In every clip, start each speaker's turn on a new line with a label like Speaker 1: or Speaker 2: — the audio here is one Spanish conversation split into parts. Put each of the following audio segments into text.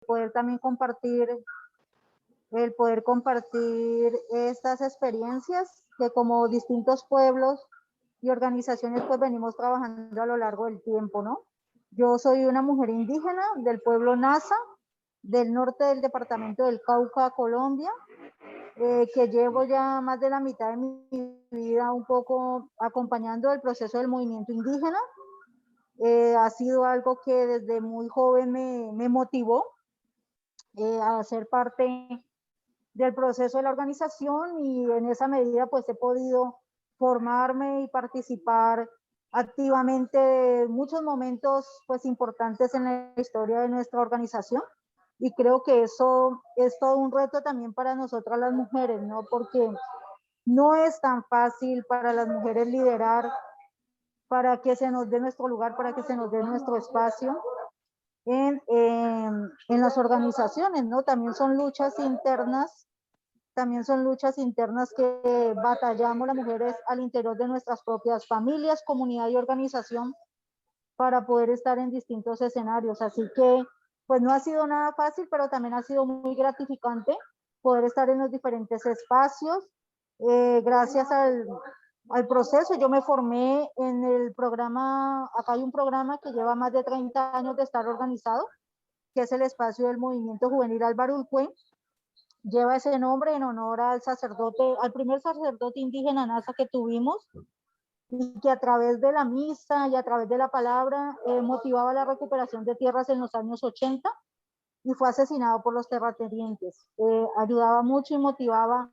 Speaker 1: poder también compartir, estas experiencias que como distintos pueblos y organizaciones pues venimos trabajando a lo largo del tiempo, ¿no? Yo soy una mujer indígena del pueblo Nasa, del norte del departamento del Cauca, Colombia, que llevo ya más de la mitad de mi vida un poco acompañando el proceso del movimiento indígena. Ha sido algo que desde muy joven me motivó a ser parte del proceso de la organización, y en esa medida pues he podido formarme y participar activamente de muchos momentos pues importantes en la historia de nuestra organización, y creo que eso es todo un reto también para nosotras las mujeres, ¿no? Porque no es tan fácil para las mujeres liderar, para que se nos dé nuestro lugar, para que se nos dé nuestro espacio en las organizaciones, ¿no? También son luchas internas que batallamos las mujeres al interior de nuestras propias familias, comunidad y organización para poder estar en distintos escenarios. Así que, pues no ha sido nada fácil, pero también ha sido muy gratificante poder estar en los diferentes espacios. Gracias al proceso, yo me formé en el programa, acá hay un programa que lleva más de 30 años de estar organizado, que es el espacio del Movimiento Juvenil Álvaro Urqué. Lleva ese nombre en honor al sacerdote, al primer sacerdote indígena Nasa que tuvimos, y que a través de la misa y a través de la palabra motivaba la recuperación de tierras en los años 80 y fue asesinado por los terratenientes. Ayudaba mucho y motivaba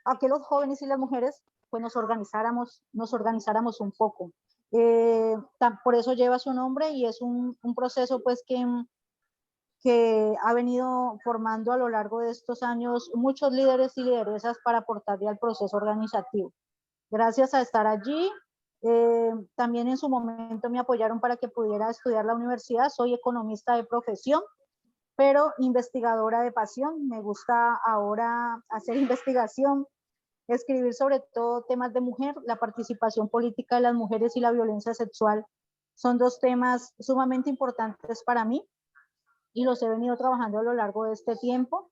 Speaker 1: a que los jóvenes y las mujeres pues nos organizáramos un poco. Por eso lleva su nombre, y es un proceso pues que ha venido formando a lo largo de estos años muchos líderes y lideresas para aportarle al proceso organizativo. Gracias a estar allí, también en su momento me apoyaron para que pudiera estudiar la universidad. Soy economista de profesión, pero investigadora de pasión. Me gusta ahora hacer investigación, escribir sobre todo temas de mujer, la participación política de las mujeres y la violencia sexual. Son dos temas sumamente importantes para mí y los he venido trabajando a lo largo de este tiempo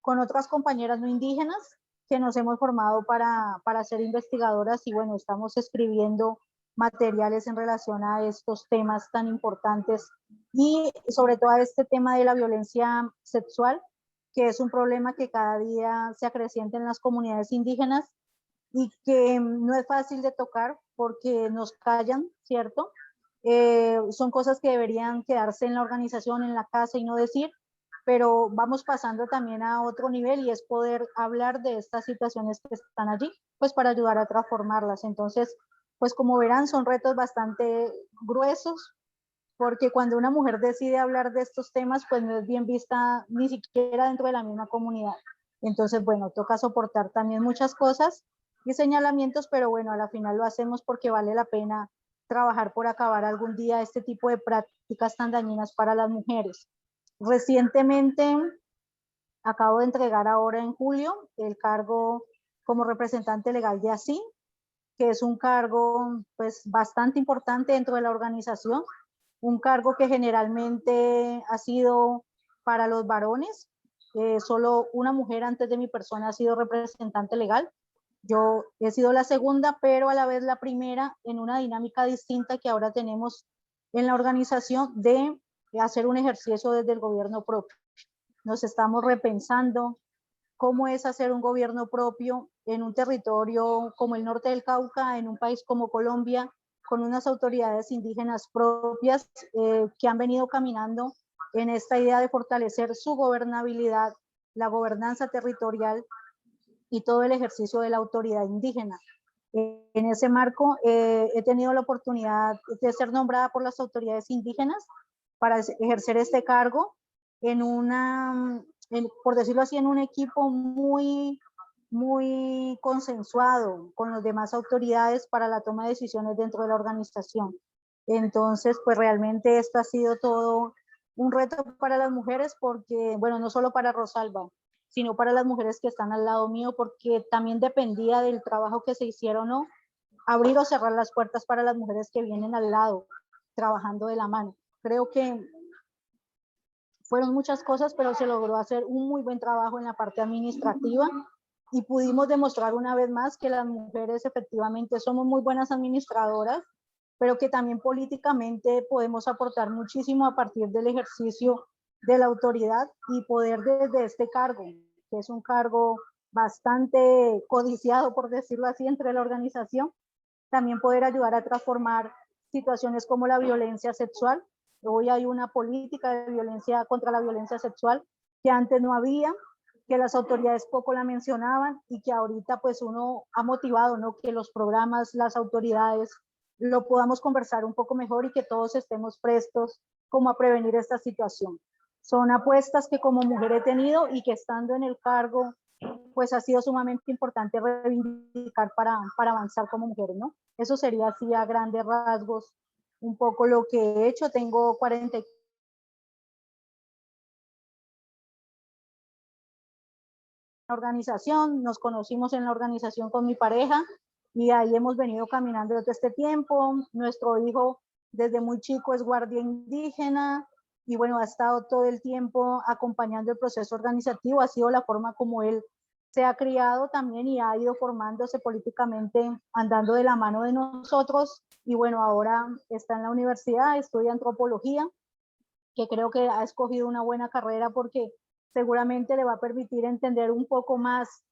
Speaker 1: con otras compañeras no indígenas que nos hemos formado para ser investigadoras, y bueno, estamos escribiendo materiales en relación a estos temas tan importantes y sobre todo a este tema de la violencia sexual, que es un problema que cada día se acrecienta en las comunidades indígenas y que no es fácil de tocar porque nos callan, ¿cierto? Son cosas que deberían quedarse en la organización, en la casa y no decir, pero vamos pasando también a otro nivel, y es poder hablar de estas situaciones que están allí, pues para ayudar a transformarlas. Entonces, pues como verán, son retos bastante gruesos, porque cuando una mujer decide hablar de estos temas, pues no es bien vista ni siquiera dentro de la misma comunidad. Entonces, bueno, toca soportar también muchas cosas y señalamientos, pero bueno, a la final lo hacemos porque vale la pena trabajar por acabar algún día este tipo de prácticas tan dañinas para las mujeres. Recientemente acabo de entregar ahora en julio el cargo como representante legal de ASI, que es un cargo pues bastante importante dentro de la organización, un cargo que generalmente ha sido para los varones. Solo una mujer antes de mi persona ha sido representante legal. Yo he sido la segunda, pero a la vez la primera en una dinámica distinta que ahora tenemos en la organización de hacer un ejercicio desde el gobierno propio. Nos estamos repensando cómo es hacer un gobierno propio en un territorio como el norte del Cauca, en un país como Colombia, con unas autoridades indígenas propias que han venido caminando en esta idea de fortalecer su gobernabilidad, la gobernanza territorial y todo el ejercicio de la autoridad indígena. En ese marco he tenido la oportunidad de ser nombrada por las autoridades indígenas para ejercer este cargo en por decirlo así, en un equipo muy consensuado con las demás autoridades para la toma de decisiones dentro de la organización. Entonces, pues realmente esto ha sido todo un reto para las mujeres porque, bueno, no solo para Rosalba, sino para las mujeres que están al lado mío, porque también dependía del trabajo que se hiciera o no, abrir o cerrar las puertas para las mujeres que vienen al lado, trabajando de la mano. Creo que Fueron muchas cosas, pero se logró hacer un muy buen trabajo en la parte administrativa y pudimos demostrar una vez más que las mujeres efectivamente somos muy buenas administradoras, pero que también políticamente podemos aportar muchísimo a partir del ejercicio de la autoridad y poder desde este cargo, que es un cargo bastante codiciado, por decirlo así, entre la organización, también poder ayudar a transformar situaciones como la violencia sexual. Hoy hay una política de violencia contra la violencia sexual que antes no había, que las autoridades poco la mencionaban y que ahorita pues uno ha motivado, ¿no? Que los programas, las autoridades lo podamos conversar un poco mejor y que todos estemos prestos como a prevenir esta situación. Son apuestas que como mujer he tenido y que estando en el cargo pues ha sido sumamente importante reivindicar para avanzar como mujer, ¿no? Eso sería así a grandes rasgos un poco lo que he hecho. Tengo 40 organización, nos conocimos en la organización con mi pareja y ahí hemos venido caminando todo este tiempo. Nuestro hijo desde muy chico es guardia indígena y bueno, ha estado todo el tiempo acompañando el proceso organizativo, ha sido la forma como él se ha criado también y ha ido formándose políticamente, andando de la mano de nosotros y bueno, ahora está en la universidad, estudia antropología, que creo que ha escogido una buena carrera porque seguramente le va a permitir entender un poco más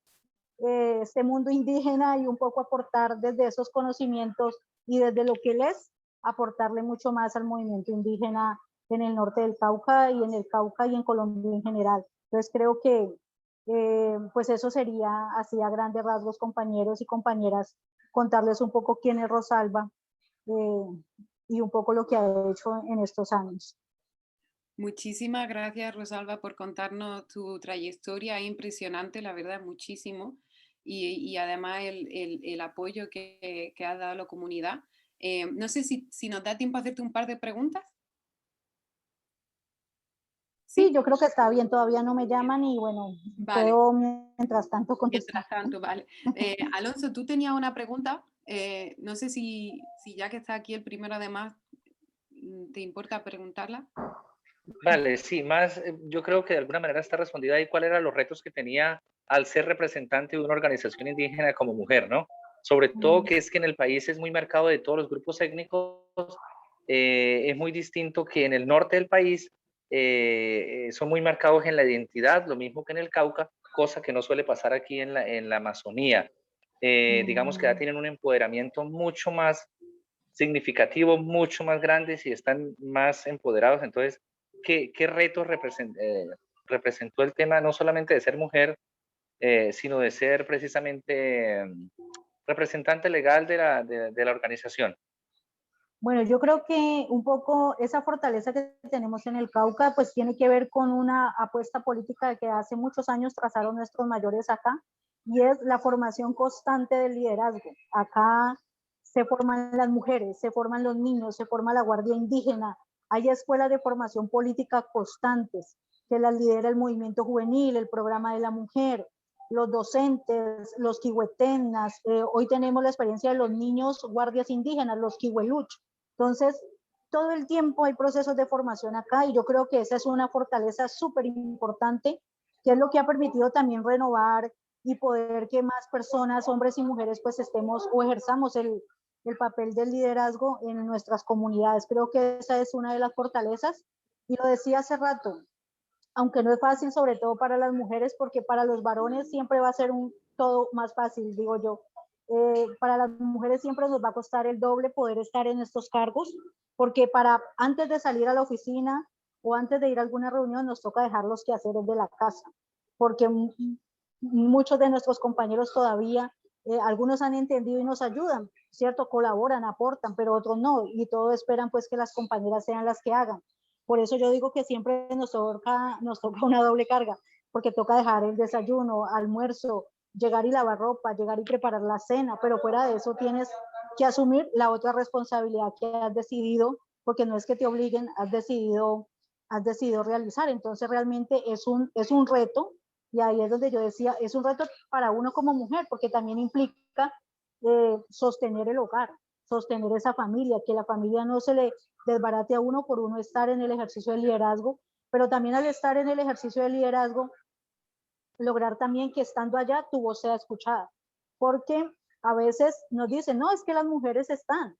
Speaker 1: este mundo indígena y un poco aportar desde esos conocimientos y desde lo que él es, aportarle mucho más al movimiento indígena en el norte del Cauca y en el Cauca y en Colombia en general. Entonces creo que pues eso sería así a grandes rasgos, compañeros y compañeras, contarles un poco quién es Rosalba y un poco lo que ha hecho en estos años.
Speaker 2: Muchísimas gracias, Rosalba, por contarnos tu trayectoria. Es impresionante, la verdad, muchísimo. Y además el apoyo que has dado a la comunidad. No sé si nos da tiempo a hacerte un par de preguntas.
Speaker 1: Sí,
Speaker 2: ¿Sí?
Speaker 1: yo creo que está bien, todavía no me llaman y bueno,
Speaker 2: Vale,
Speaker 1: puedo mientras tanto contestar.
Speaker 2: mientras tanto, vale. Alonso, tú tenías una pregunta. No sé si ya que está aquí el primero, además, ¿te importa preguntarla?
Speaker 3: Vale, sí, más yo creo que de alguna manera está respondida ahí cuáles eran los retos que tenía al ser representante de una organización indígena como mujer, ¿no? Sobre todo que es que en el país es muy marcado de todos los grupos étnicos, es muy distinto que en el norte del país son muy marcados en la identidad, lo mismo que en el Cauca, cosa que no suele pasar aquí en la Amazonía. Digamos que ya tienen un empoderamiento mucho más significativo, mucho más grande y están más empoderados. Entonces, ¿qué retos representó el tema no solamente de ser mujer, sino de ser precisamente representante legal de la organización?
Speaker 1: Bueno, yo creo que un poco esa fortaleza que tenemos en el Cauca, pues tiene que ver con una apuesta política que hace muchos años trazaron nuestros mayores acá, y es la formación constante del liderazgo. Acá se forman las mujeres, se forman los niños, se forma la Guardia Indígena, hay escuelas de formación política constantes, que las lidera el movimiento juvenil, el programa de la mujer, los docentes, los kihuetenas, hoy tenemos la experiencia de los niños guardias indígenas, los kihueluch. Entonces, todo el tiempo hay procesos de formación acá y yo creo que esa es una fortaleza súper importante, que es lo que ha permitido también renovar y poder que más personas, hombres y mujeres, pues estemos o ejerzamos el papel del liderazgo en nuestras comunidades. Creo que esa es una de las fortalezas y lo decía hace rato, aunque no es fácil, sobre todo para las mujeres, porque para los varones siempre va a ser todo más fácil, digo yo. Para las mujeres siempre nos va a costar el doble poder estar en estos cargos, porque antes de salir a la oficina o antes de ir a alguna reunión nos toca dejar los quehaceres de la casa, porque muchos de nuestros compañeros todavía, algunos han entendido y nos ayudan, ¿cierto? Colaboran, aportan, pero otros no, y todos esperan pues que las compañeras sean las que hagan. Por eso yo digo que siempre nos toca una doble carga, porque toca dejar el desayuno, almuerzo, llegar y lavar ropa, llegar y preparar la cena, pero fuera de eso tienes que asumir la otra responsabilidad que has decidido, porque no es que te obliguen, has decidido realizar. Entonces realmente es un reto, y ahí es donde yo decía, es un reto para uno como mujer, porque también implica sostener el hogar, sostener esa familia, que la familia no se le desbarate a uno por uno estar en el ejercicio del liderazgo pero también al estar en el ejercicio de liderazgo, lograr también que estando allá tu voz sea escuchada, porque a veces nos dicen, no, es que las mujeres están,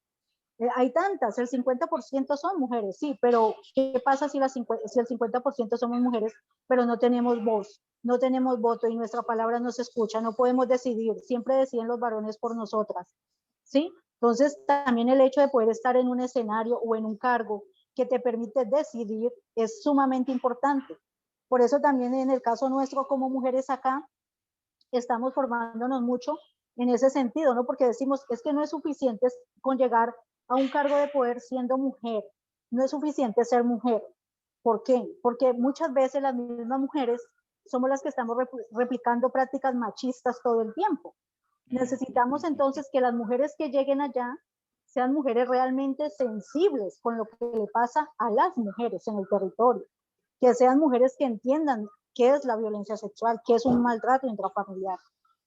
Speaker 1: hay tantas, el 50% son mujeres, sí, pero ¿qué pasa si, si el 50% somos mujeres, pero no tenemos voz, no tenemos voto y nuestra palabra no se escucha, no podemos decidir, siempre deciden los varones por nosotras, ¿sí? Entonces, también el hecho de poder estar en un escenario o en un cargo que te permite decidir es sumamente importante. Por eso también en el caso nuestro como mujeres acá, estamos formándonos mucho en ese sentido, ¿no? Porque decimos, es que no es suficiente con llegar a un cargo de poder siendo mujer, no es suficiente ser mujer. ¿Por qué? Porque muchas veces las mismas mujeres somos las que estamos replicando prácticas machistas todo el tiempo. Necesitamos entonces que las mujeres que lleguen allá sean mujeres realmente sensibles con lo que le pasa a las mujeres en el territorio, que sean mujeres que entiendan qué es la violencia sexual, qué es un maltrato intrafamiliar,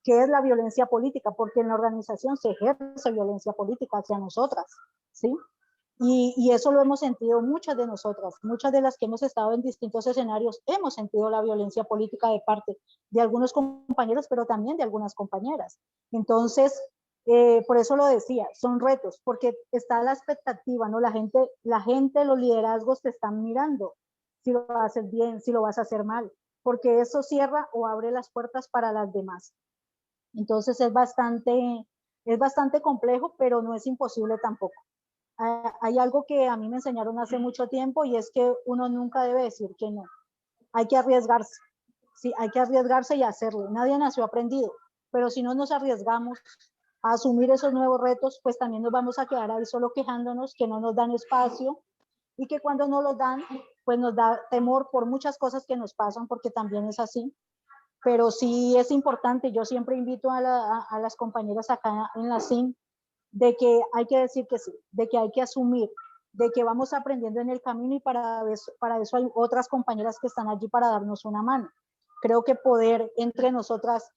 Speaker 1: qué es la violencia política, porque en la organización se ejerce violencia política hacia nosotras, ¿sí? Y eso lo hemos sentido muchas de nosotras, muchas de las que hemos estado en distintos escenarios, hemos sentido la violencia política de parte de algunos compañeros, pero también de algunas compañeras. Entonces, por eso lo decía, son retos, porque está la expectativa, ¿no? La gente, los liderazgos te están mirando, si lo haces bien, si lo vas a hacer mal, porque eso cierra o abre las puertas para las demás. Entonces es bastante complejo, pero no es imposible tampoco. Hay algo que a mí me enseñaron hace mucho tiempo y es que uno nunca debe decir que no. Hay que arriesgarse. Sí, hay que arriesgarse y hacerlo. Nadie nació aprendido, pero si no nos arriesgamos a asumir esos nuevos retos, pues también nos vamos a quedar ahí solo quejándonos que no nos dan espacio y que cuando no los dan, pues nos da temor por muchas cosas que nos pasan, porque también es así. Pero sí es importante, yo siempre invito a las compañeras acá en la CIM de que hay que decir que sí, de que hay que asumir, de que vamos aprendiendo en el camino y para eso hay otras compañeras que están allí para darnos una mano. Creo que poder entre nosotras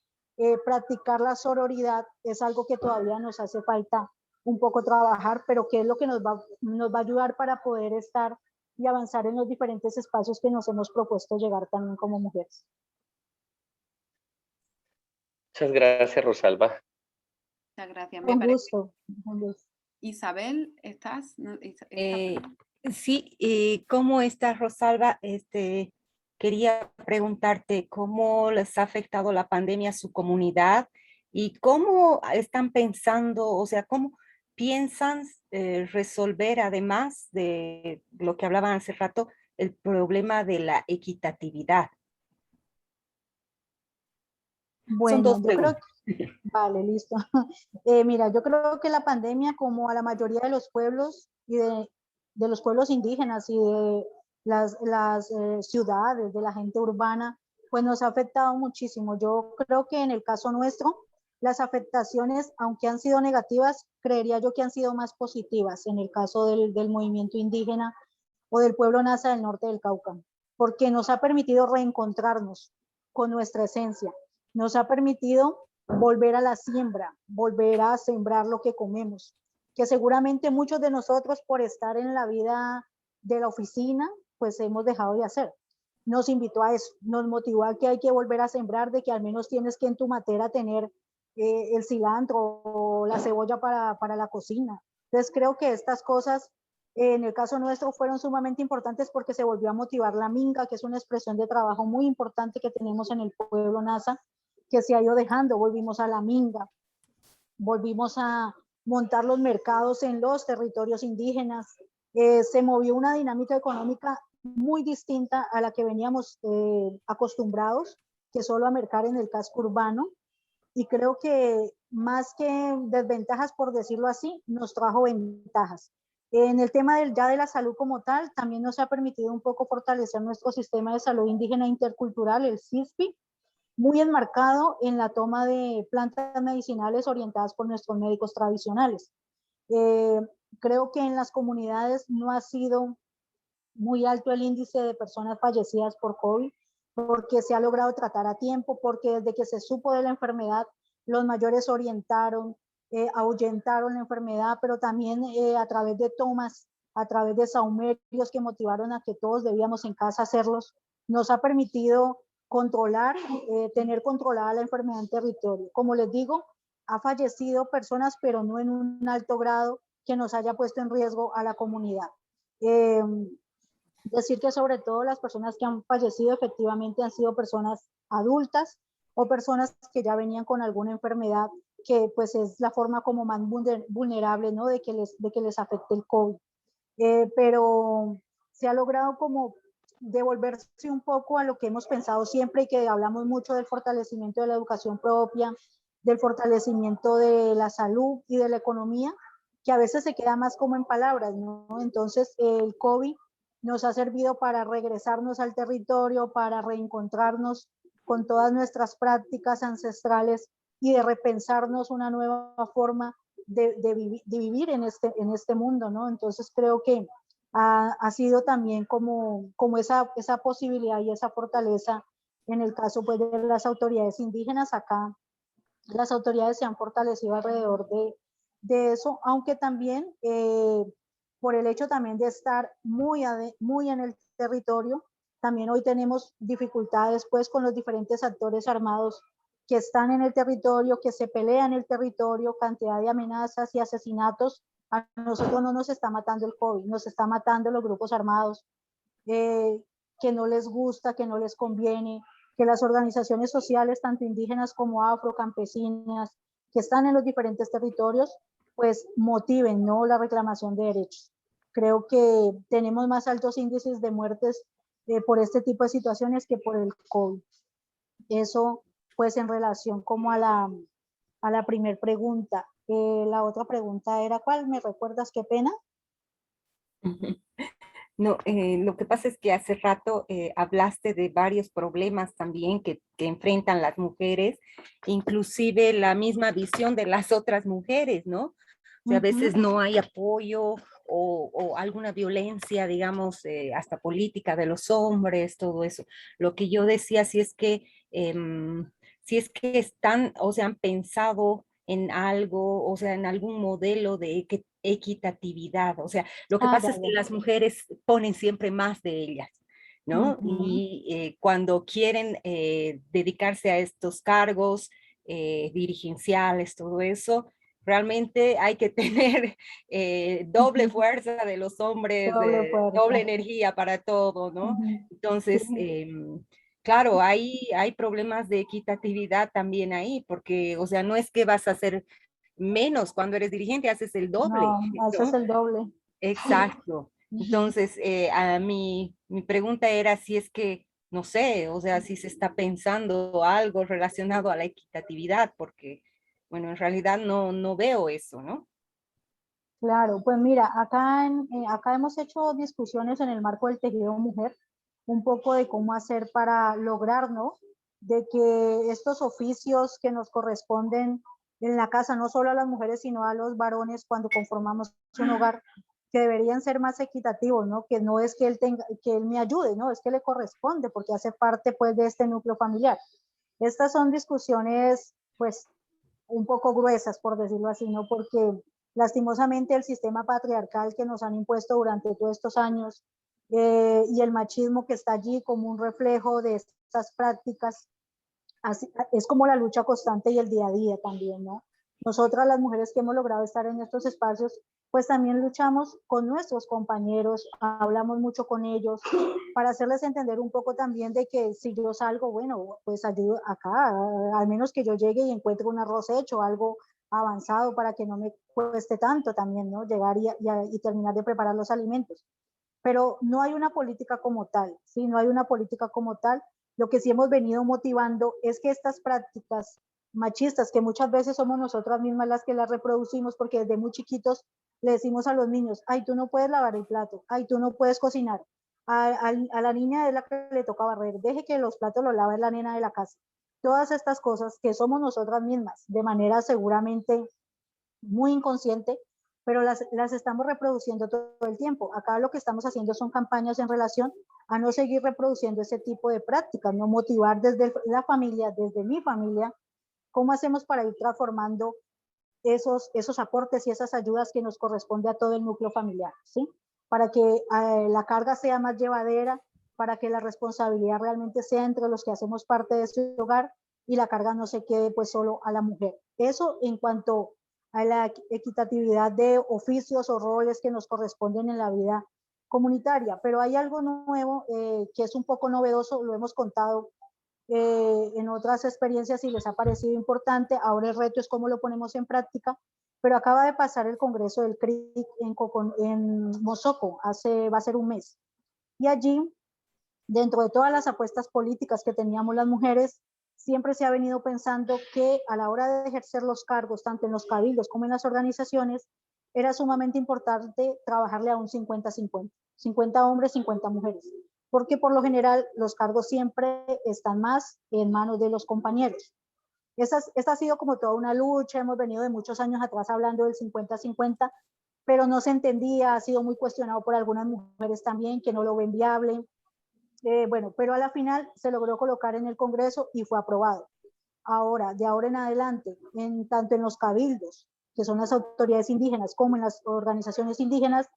Speaker 1: practicar la sororidad es algo que todavía nos hace falta un poco trabajar, pero que es lo que nos va a ayudar para poder estar y avanzar en los diferentes espacios que nos hemos propuesto llegar también como mujeres.
Speaker 3: Muchas gracias, Rosalba.
Speaker 2: Muchas gracias.
Speaker 1: Con gusto.
Speaker 2: Isabel, ¿estás?
Speaker 4: Sí, ¿cómo estás, Rosalba? Quería preguntarte cómo les ha afectado la pandemia a su comunidad y cómo están pensando, o sea, cómo piensan resolver, además de lo que hablaban hace rato, el problema de la equitatividad.
Speaker 1: Bueno,
Speaker 4: Son dos
Speaker 1: yo creo
Speaker 4: preguntas.
Speaker 1: vale, listo. Mira, yo creo que la pandemia, como a la mayoría de los pueblos y de los pueblos indígenas y de las ciudades, de la gente urbana, pues nos ha afectado muchísimo. Yo creo que en el caso nuestro, las afectaciones, aunque han sido negativas, creería yo que han sido más positivas en el caso del movimiento indígena o del pueblo Nasa del norte del Cauca, porque nos ha permitido reencontrarnos con nuestra esencia, nos ha permitido volver a la siembra, volver a sembrar lo que comemos, que seguramente muchos de nosotros por estar en la vida de la oficina, pues hemos dejado de hacer. Nos invitó a eso, nos motivó a que hay que volver a sembrar, de que al menos tienes que en tu matera tener el cilantro o la cebolla para la cocina. Entonces creo que estas cosas en el caso nuestro fueron sumamente importantes porque se volvió a motivar la minga, que es una expresión de trabajo muy importante que tenemos en el pueblo Nasa, que se ha ido dejando. Volvimos a la minga, volvimos a montar los mercados en los territorios indígenas. Se movió una dinámica económica muy distinta a la que veníamos acostumbrados, que solo a mercar en el casco urbano. Y creo que más que desventajas, por decirlo así, nos trajo ventajas. En el tema ya de la salud como tal, también nos ha permitido un poco fortalecer nuestro sistema de salud indígena intercultural, el CISPI, muy enmarcado en la toma de plantas medicinales orientadas por nuestros médicos tradicionales. Creo que en las comunidades no ha sido muy alto el índice de personas fallecidas por COVID, porque se ha logrado tratar a tiempo, porque desde que se supo de la enfermedad, los mayores orientaron, ahuyentaron la enfermedad, pero también a través de tomas a través de sahumerios que motivaron a que todos debíamos en casa hacerlos, nos ha permitido controlar, tener controlada la enfermedad en territorio. Como les digo, ha fallecido personas, pero no en un alto grado que nos haya puesto en riesgo a la comunidad. Decir que sobre todo las personas que han fallecido efectivamente han sido personas adultas o personas que ya venían con alguna enfermedad que pues es la forma como más vulnerable, ¿no? de que les afecte el COVID. Pero se ha logrado como devolverse un poco a lo que hemos pensado siempre y que hablamos mucho del fortalecimiento de la educación propia, del fortalecimiento de la salud y de la economía, que a veces se queda más como en palabras, ¿no? Entonces el COVID nos ha servido para regresarnos al territorio, para reencontrarnos con todas nuestras prácticas ancestrales y de repensarnos una nueva forma de vivir en este mundo, ¿no? Entonces creo que ha sido también como esa posibilidad y esa fortaleza en el caso pues, de las autoridades indígenas. Acá las autoridades se han fortalecido alrededor de eso, aunque también por el hecho también de estar muy en el territorio, también hoy tenemos dificultades pues con los diferentes actores armados que están en el territorio, que se pelean en el territorio, cantidad de amenazas y asesinatos. A nosotros no nos está matando el COVID, nos está matando los grupos armados, que no les gusta, que no les conviene, que las organizaciones sociales, tanto indígenas como afro, campesinas, que están en los diferentes territorios, pues motiven, ¿no?, la reclamación de derechos. Creo que tenemos más altos índices de muertes por este tipo de situaciones que por el COVID. Eso, pues, en relación como a la primer pregunta. La otra pregunta era, ¿cuál? ¿Me recuerdas? Qué pena.
Speaker 4: No, lo que pasa es que hace rato hablaste de varios problemas también que enfrentan las mujeres, inclusive la misma visión de las otras mujeres, ¿no? O sea, a veces no hay apoyo o alguna violencia, digamos, hasta política de los hombres, todo eso. Lo que yo decía, si es que están, o sea, han pensado en algo, o sea, en algún modelo de equitatividad. O sea, lo que pasa es que las mujeres ponen siempre más de ellas, ¿no? Y cuando quieren dedicarse a estos cargos dirigenciales, todo eso, realmente hay que tener doble fuerza de los hombres, doble energía para todo, ¿no? Entonces, claro, hay problemas de equitatividad también ahí, porque, o sea, no es que vas a hacer menos cuando eres dirigente, haces el doble.
Speaker 1: No, haces el doble.
Speaker 4: Exacto. Entonces, a mi pregunta era si es que, no sé, o sea, si se está pensando algo relacionado a la equitatividad, porque, bueno, en realidad no veo eso, ¿no?
Speaker 1: Claro, pues mira, acá hemos hecho discusiones en el marco del tejido mujer, un poco de cómo hacer para lograr, ¿no?, de que estos oficios que nos corresponden en la casa, no solo a las mujeres, sino a los varones cuando conformamos un hogar, que deberían ser más equitativos, ¿no? Que no es que él me ayude, ¿no? Es que le corresponde porque hace parte pues de este núcleo familiar. Estas son discusiones pues un poco gruesas, por decirlo así, ¿no? Porque lastimosamente el sistema patriarcal que nos han impuesto durante todos estos años y el machismo que está allí como un reflejo de estas prácticas, así, es como la lucha constante y el día a día también, ¿no? Nosotras las mujeres que hemos logrado estar en estos espacios, pues también luchamos con nuestros compañeros, hablamos mucho con ellos, para hacerles entender un poco también de que si yo salgo, bueno, pues ayudo acá, al menos que yo llegue y encuentre un arroz hecho, algo avanzado para que no me cueste tanto también, ¿no? Llegar y terminar de preparar los alimentos. Pero no hay una política como tal, ¿sí? No hay una política como tal. Lo que sí hemos venido motivando es que estas prácticas machistas, que muchas veces somos nosotras mismas las que las reproducimos, porque desde muy chiquitos le decimos a los niños, ay, tú no puedes lavar el plato, ay, tú no puedes cocinar, a la niña es la que le toca barrer, deje que los platos los lave la nena de la casa. Todas estas cosas que somos nosotras mismas, de manera seguramente muy inconsciente, pero las estamos reproduciendo todo el tiempo. Acá lo que estamos haciendo son campañas en relación a no seguir reproduciendo ese tipo de prácticas, no motivar desde la familia, desde mi familia, cómo hacemos para ir transformando esos aportes y esas ayudas que nos corresponde a todo el núcleo familiar, ¿sí? para que la carga sea más llevadera, para que la responsabilidad realmente sea entre los que hacemos parte de ese hogar y la carga no se quede pues solo a la mujer. Eso en cuanto a la equitatividad de oficios o roles que nos corresponden en la vida comunitaria. Pero hay algo nuevo que es un poco novedoso, lo hemos contado en otras experiencias y les ha parecido importante. Ahora el reto es cómo lo ponemos en práctica, pero acaba de pasar el Congreso del CRIC en Mosoco, va a ser un mes. Y allí, dentro de todas las apuestas políticas que teníamos las mujeres, siempre se ha venido pensando que a la hora de ejercer los cargos, tanto en los cabildos como en las organizaciones, era sumamente importante trabajarle a un 50-50, 50 hombres, 50 mujeres, porque por lo general los cargos siempre están más en manos de los compañeros. Esta ha sido como toda una lucha, hemos venido de muchos años atrás hablando del 50-50, pero no se entendía, ha sido muy cuestionado por algunas mujeres también que no lo ven viable. Bueno, pero a la final se logró colocar en el Congreso y fue aprobado. Ahora, de ahora en adelante, tanto en los cabildos, que son las autoridades indígenas, como en las organizaciones indígenas,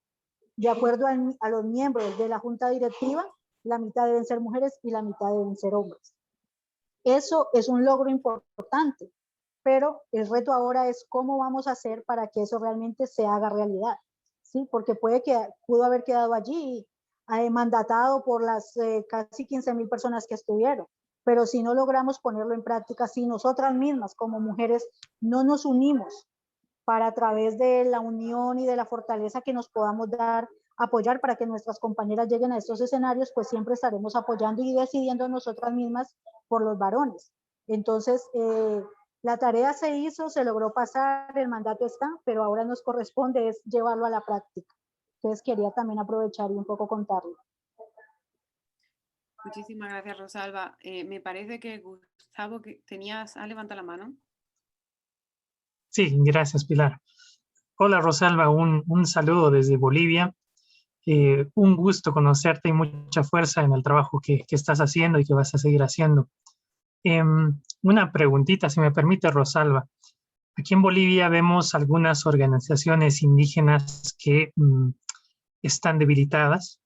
Speaker 1: de acuerdo a los miembros de la junta directiva, la mitad deben ser mujeres y la mitad deben ser hombres. Eso es un logro importante, pero el reto ahora es cómo vamos a hacer para que eso realmente se haga realidad, ¿sí? Porque pudo haber quedado allí mandatado por las casi 15.000 personas que estuvieron, pero si no logramos ponerlo en práctica, si nosotras mismas como mujeres no nos unimos para a través de la unión y de la fortaleza que nos podamos dar, apoyar para que nuestras compañeras lleguen a estos escenarios, pues siempre estaremos apoyando y decidiendo nosotras mismas por los varones. Entonces, la tarea se hizo, se logró pasar, el mandato está, pero ahora nos corresponde es llevarlo a la práctica. Entonces quería también aprovechar y un poco contarlo.
Speaker 2: Muchísimas gracias, Rosalba. Me parece que Gustavo, que ha levantado la mano.
Speaker 5: Sí, gracias, Pilar. Hola, Rosalba, un saludo desde Bolivia. Un gusto conocerte y mucha fuerza en el trabajo que estás haciendo y que vas a seguir haciendo. Una preguntita, si me permite, Rosalba. Aquí en Bolivia vemos algunas organizaciones indígenas que están debilitadas,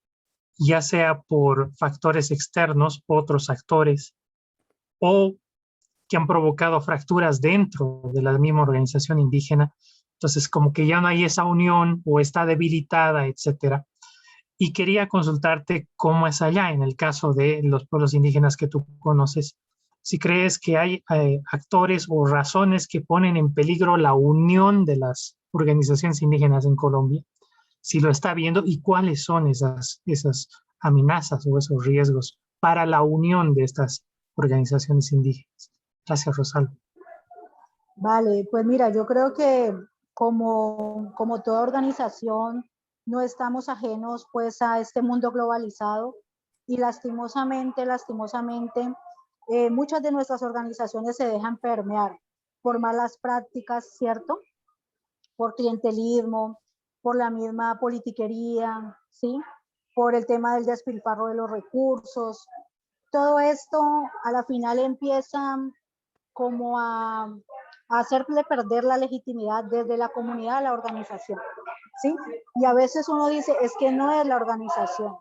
Speaker 5: ya sea por factores externos, otros actores, o que han provocado fracturas dentro de la misma organización indígena. Entonces, como que ya no hay esa unión o está debilitada, etcétera. Y quería consultarte cómo es allá, en el caso de los pueblos indígenas que tú conoces, si crees que hay actores o razones que ponen en peligro la unión de las organizaciones indígenas en Colombia, si lo está viendo y cuáles son esas amenazas o esos riesgos para la unión de estas organizaciones indígenas. Gracias, Rosalba.
Speaker 1: Vale, pues mira, yo creo que como toda organización no estamos ajenos pues a este mundo globalizado y lastimosamente, muchas de nuestras organizaciones se dejan permear por malas prácticas, ¿cierto? Por clientelismo, por la misma politiquería, ¿sí? Por el tema del despilfarro de los recursos. Todo esto a la final empieza como a hacerle perder la legitimidad desde la comunidad a la organización, ¿sí? Y a veces uno dice, es que no es la organización,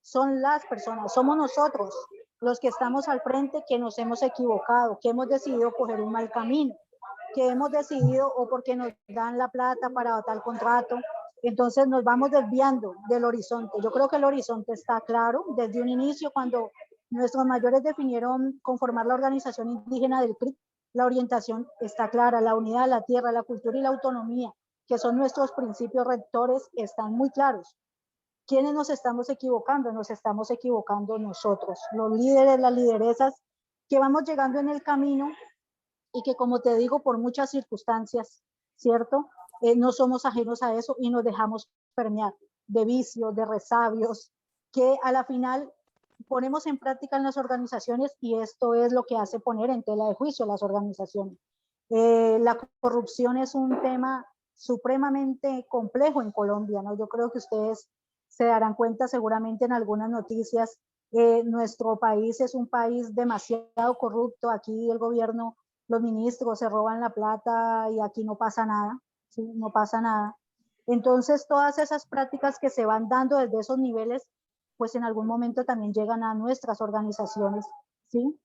Speaker 1: son las personas, somos nosotros los que estamos al frente que nos hemos equivocado, que hemos decidido coger un mal camino, que hemos decidido o porque nos dan la plata para tal contrato, entonces nos vamos desviando del horizonte. Yo creo que el horizonte está claro desde un inicio cuando nuestros mayores definieron conformar la organización indígena del CRIC. La orientación está clara, la unidad, la tierra, la cultura y la autonomía, que son nuestros principios rectores, están muy claros. ¿Quiénes nos estamos equivocando? Nos estamos equivocando nosotros, los líderes, las lideresas, que vamos llegando en el camino y que, como te digo, por muchas circunstancias, ¿cierto? No somos ajenos a eso y nos dejamos permear de vicios, de resabios, que a la final ponemos en práctica en las organizaciones y esto es lo que hace poner en tela de juicio las organizaciones. La corrupción es un tema supremamente complejo en Colombia, ¿no? Yo creo que ustedes se darán cuenta seguramente en algunas noticias. Nuestro país es un país demasiado corrupto. Aquí el gobierno, los ministros se roban la plata y aquí no pasa nada, ¿sí? No pasa nada. Entonces, todas esas prácticas que se van dando desde esos niveles, pues en algún momento también llegan a nuestras organizaciones, ¿sí?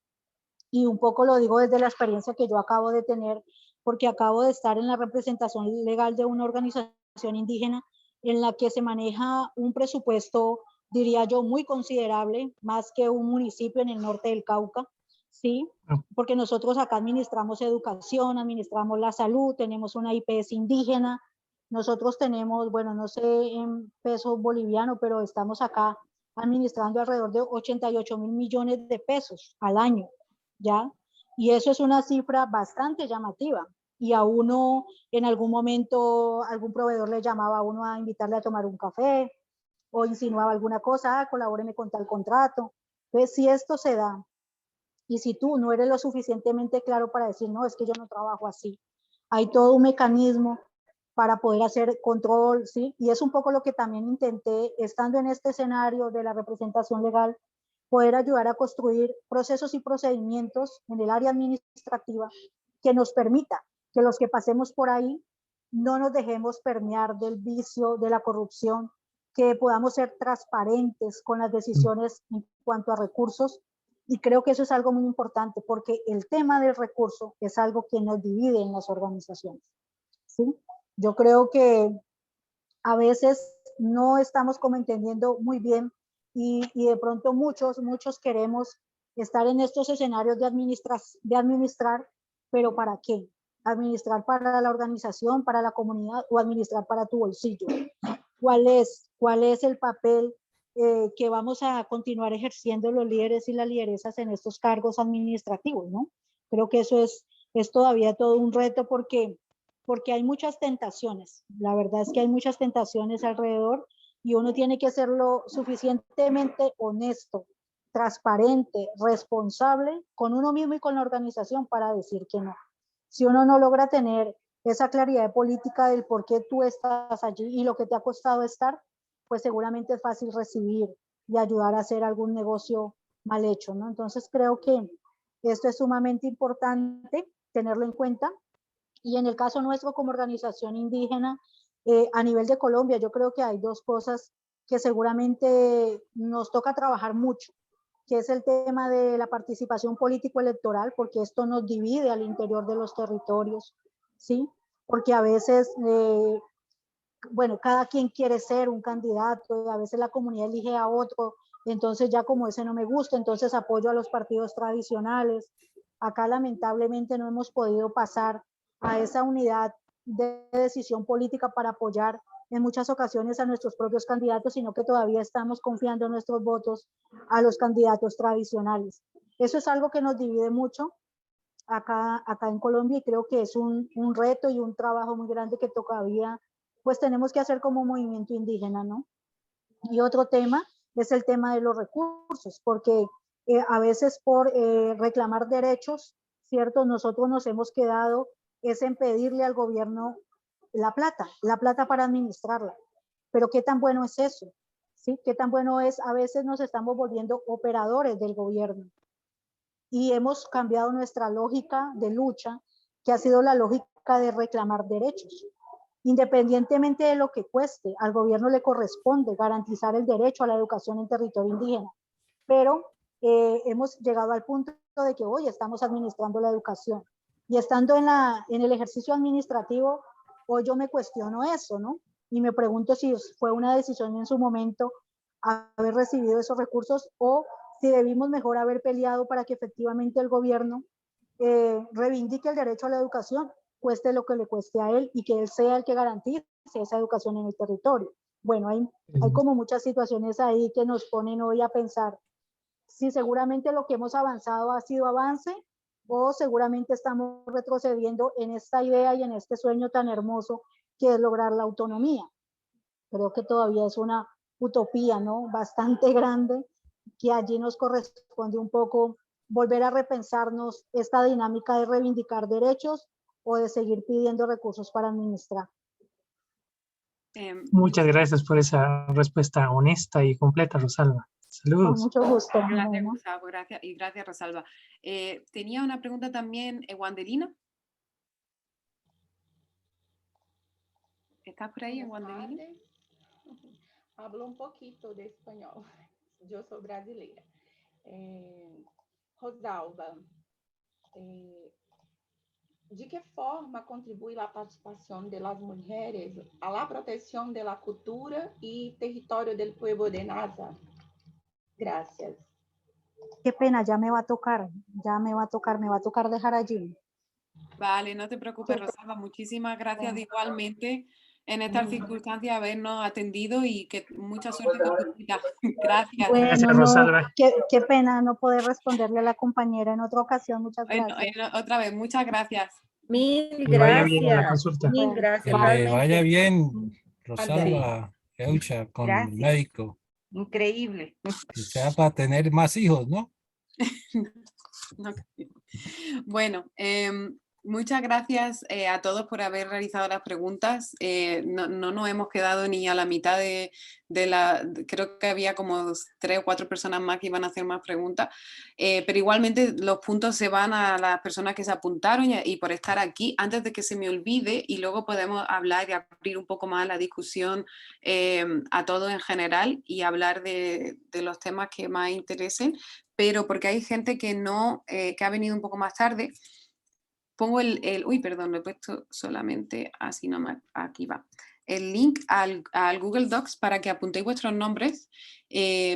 Speaker 1: Y un poco lo digo desde la experiencia que yo acabo de tener, porque acabo de estar en la representación legal de una organización indígena en la que se maneja un presupuesto, diría yo, muy considerable, más que un municipio en el norte del Cauca, ¿sí? Porque nosotros acá administramos educación, administramos la salud, tenemos una IPS indígena, nosotros tenemos, bueno, no sé en peso boliviano, pero estamos acá administrando alrededor de 88.000 millones de pesos al año, ¿ya? Y eso es una cifra bastante llamativa. Y a uno, en algún momento, algún proveedor le llamaba a uno a invitarle a tomar un café o insinuaba alguna cosa, ah, colabóreme con tal contrato. Entonces, si esto se da y si tú no eres lo suficientemente claro para decir, no, es que yo no trabajo así, hay todo un mecanismo para poder hacer control, ¿sí? Y es un poco lo que también intenté, estando en este escenario de la representación legal, poder ayudar a construir procesos y procedimientos en el área administrativa que nos permita que los que pasemos por ahí no nos dejemos permear del vicio, de la corrupción, que podamos ser transparentes con las decisiones en cuanto a recursos. Y creo que eso es algo muy importante porque el tema del recurso es algo que nos divide en las organizaciones, ¿sí? Yo creo que a veces no estamos como entendiendo muy bien y de pronto muchos queremos estar en estos escenarios de administrar, pero ¿para qué? ¿Administrar para la organización, para la comunidad o administrar para tu bolsillo? ¿Cuál es el papel que vamos a continuar ejerciendo los líderes y las lideresas en estos cargos administrativos, ¿no? Creo que eso es todavía todo un reto porque hay muchas tentaciones. La verdad es que hay muchas tentaciones alrededor y uno tiene que ser lo suficientemente honesto, transparente, responsable con uno mismo y con la organización para decir que no. Si uno no logra tener esa claridad de política del por qué tú estás allí y lo que te ha costado estar, pues seguramente es fácil recibir y ayudar a hacer algún negocio mal hecho, ¿no? Entonces creo que esto es sumamente importante tenerlo en cuenta. Y en el caso nuestro como organización indígena, a nivel de Colombia, yo creo que hay dos cosas que seguramente nos toca trabajar mucho, que es el tema de la participación político-electoral, porque esto nos divide al interior de los territorios, ¿sí? Porque a veces, bueno, cada quien quiere ser un candidato y a veces la comunidad elige a otro, entonces ya como ese no me gusta, entonces apoyo a los partidos tradicionales. Acá lamentablemente no hemos podido pasar a esa unidad de decisión política para apoyar en muchas ocasiones a nuestros propios candidatos, sino que todavía estamos confiando nuestros votos a los candidatos tradicionales. Eso es algo que nos divide mucho acá en Colombia y creo que es un reto y un trabajo muy grande que todavía pues tenemos que hacer como movimiento indígena, ¿no? Y otro tema es el tema de los recursos, porque a veces por reclamar derechos, ¿cierto? Nosotros nos hemos quedado es en pedirle al gobierno la plata para administrarla. Pero ¿qué tan bueno es eso? ¿Sí? ¿Qué tan bueno es? A veces nos estamos volviendo operadores del gobierno y hemos cambiado nuestra lógica de lucha, que ha sido la lógica de reclamar derechos. Independientemente de lo que cueste, al gobierno le corresponde garantizar el derecho a la educación en territorio indígena, pero hemos llegado al punto de que hoy estamos administrando la educación y estando en el ejercicio administrativo, hoy yo me cuestiono eso, ¿no? Y me pregunto si fue una decisión en su momento haber recibido esos recursos o si debimos mejor haber peleado para que efectivamente el gobierno reivindique el derecho a la educación, cueste lo que le cueste a él y que él sea el que garantice esa educación en el territorio. Bueno, hay como muchas situaciones ahí que nos ponen hoy a pensar si seguramente lo que hemos avanzado ha sido avance o seguramente estamos retrocediendo en esta idea y en este sueño tan hermoso que es lograr la autonomía. Creo que todavía es una utopía, ¿no? Bastante grande, que allí nos corresponde un poco volver a repensarnos esta dinámica de reivindicar derechos o de seguir pidiendo recursos para administrar.
Speaker 5: Muchas gracias por esa respuesta honesta y completa, Rosalba. Saludos.
Speaker 1: Con mucho gusto.
Speaker 2: Gracias,
Speaker 1: Bueno.
Speaker 2: Gustavo, y gracias, Rosalba. Tenía una pregunta también, Wandelina. ¿Estás por ahí en
Speaker 6: Buenas
Speaker 2: Wandeville?
Speaker 6: tardes. Hablo un poquito de español. Yo soy brasileña. Rosalba, ¿de qué forma contribuye la participación de las mujeres a la protección de la cultura y territorio del pueblo de Nasa? Gracias.
Speaker 1: Qué pena, ya me va a tocar, me va a tocar dejar allí.
Speaker 2: Vale, no te preocupes,
Speaker 1: Qué
Speaker 2: Rosalba. Muchísimas gracias
Speaker 1: pena.
Speaker 2: igualmente en estas circunstancias habernos atendido y que mucha suerte con tu cita. Gracias.
Speaker 5: Gracias,
Speaker 1: Bueno, no,
Speaker 5: Rosalba.
Speaker 1: qué pena no poder responderle a la compañera en otra ocasión. Muchas
Speaker 2: Bueno,
Speaker 1: gracias.
Speaker 2: otra vez, muchas gracias.
Speaker 4: Mil
Speaker 5: Que le vaya bien en la
Speaker 4: gracias,
Speaker 5: consulta.
Speaker 4: mil
Speaker 1: Bueno,
Speaker 4: gracias.
Speaker 7: Que le vaya
Speaker 4: Realmente,
Speaker 7: bien,
Speaker 4: sí,
Speaker 7: Rosalba, Eucha, con el
Speaker 4: gracias.
Speaker 7: médico.
Speaker 4: Increíble.
Speaker 7: Que sea para tener más hijos, ¿no?
Speaker 2: No. Bueno, muchas gracias a todos por haber realizado las preguntas. No nos hemos quedado ni a la mitad creo que había como 3 o 4 personas más que iban a hacer más preguntas, pero igualmente los puntos se van a las personas que se apuntaron y por estar aquí, antes de que se me olvide, y luego podemos hablar y abrir un poco más la discusión a todos en general y hablar de los temas que más interesen, pero porque hay gente que no, que ha venido un poco más tarde, pongo uy, perdón, lo he puesto solamente así nomás, aquí va. El link al Google Docs para que apuntéis vuestros nombres,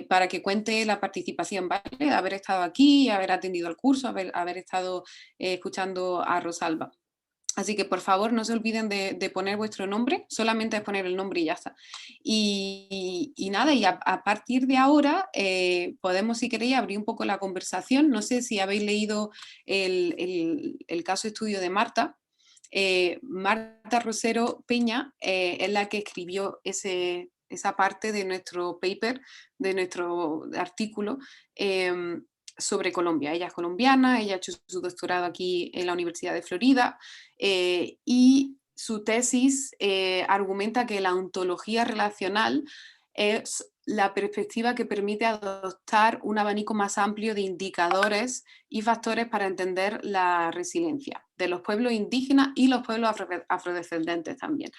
Speaker 2: para que cuente la participación, ¿vale? Haber estado aquí, haber atendido el curso, haber estado escuchando a Rosalba. Así que por favor no se olviden de poner vuestro nombre, solamente es poner el nombre y ya está. Y nada, y a partir de ahora podemos, si queréis, abrir un poco la conversación. No sé si habéis leído el caso estudio de Marta. Marta Rosero Peña es la que escribió esa parte de nuestro paper, de nuestro artículo, sobre Colombia. Ella es colombiana, ella ha hecho su doctorado aquí en la Universidad de Florida y su tesis argumenta que la ontología relacional es la perspectiva que permite adoptar un abanico más amplio de indicadores y factores para entender la resiliencia de los pueblos indígenas y los pueblos afrodescendentes también.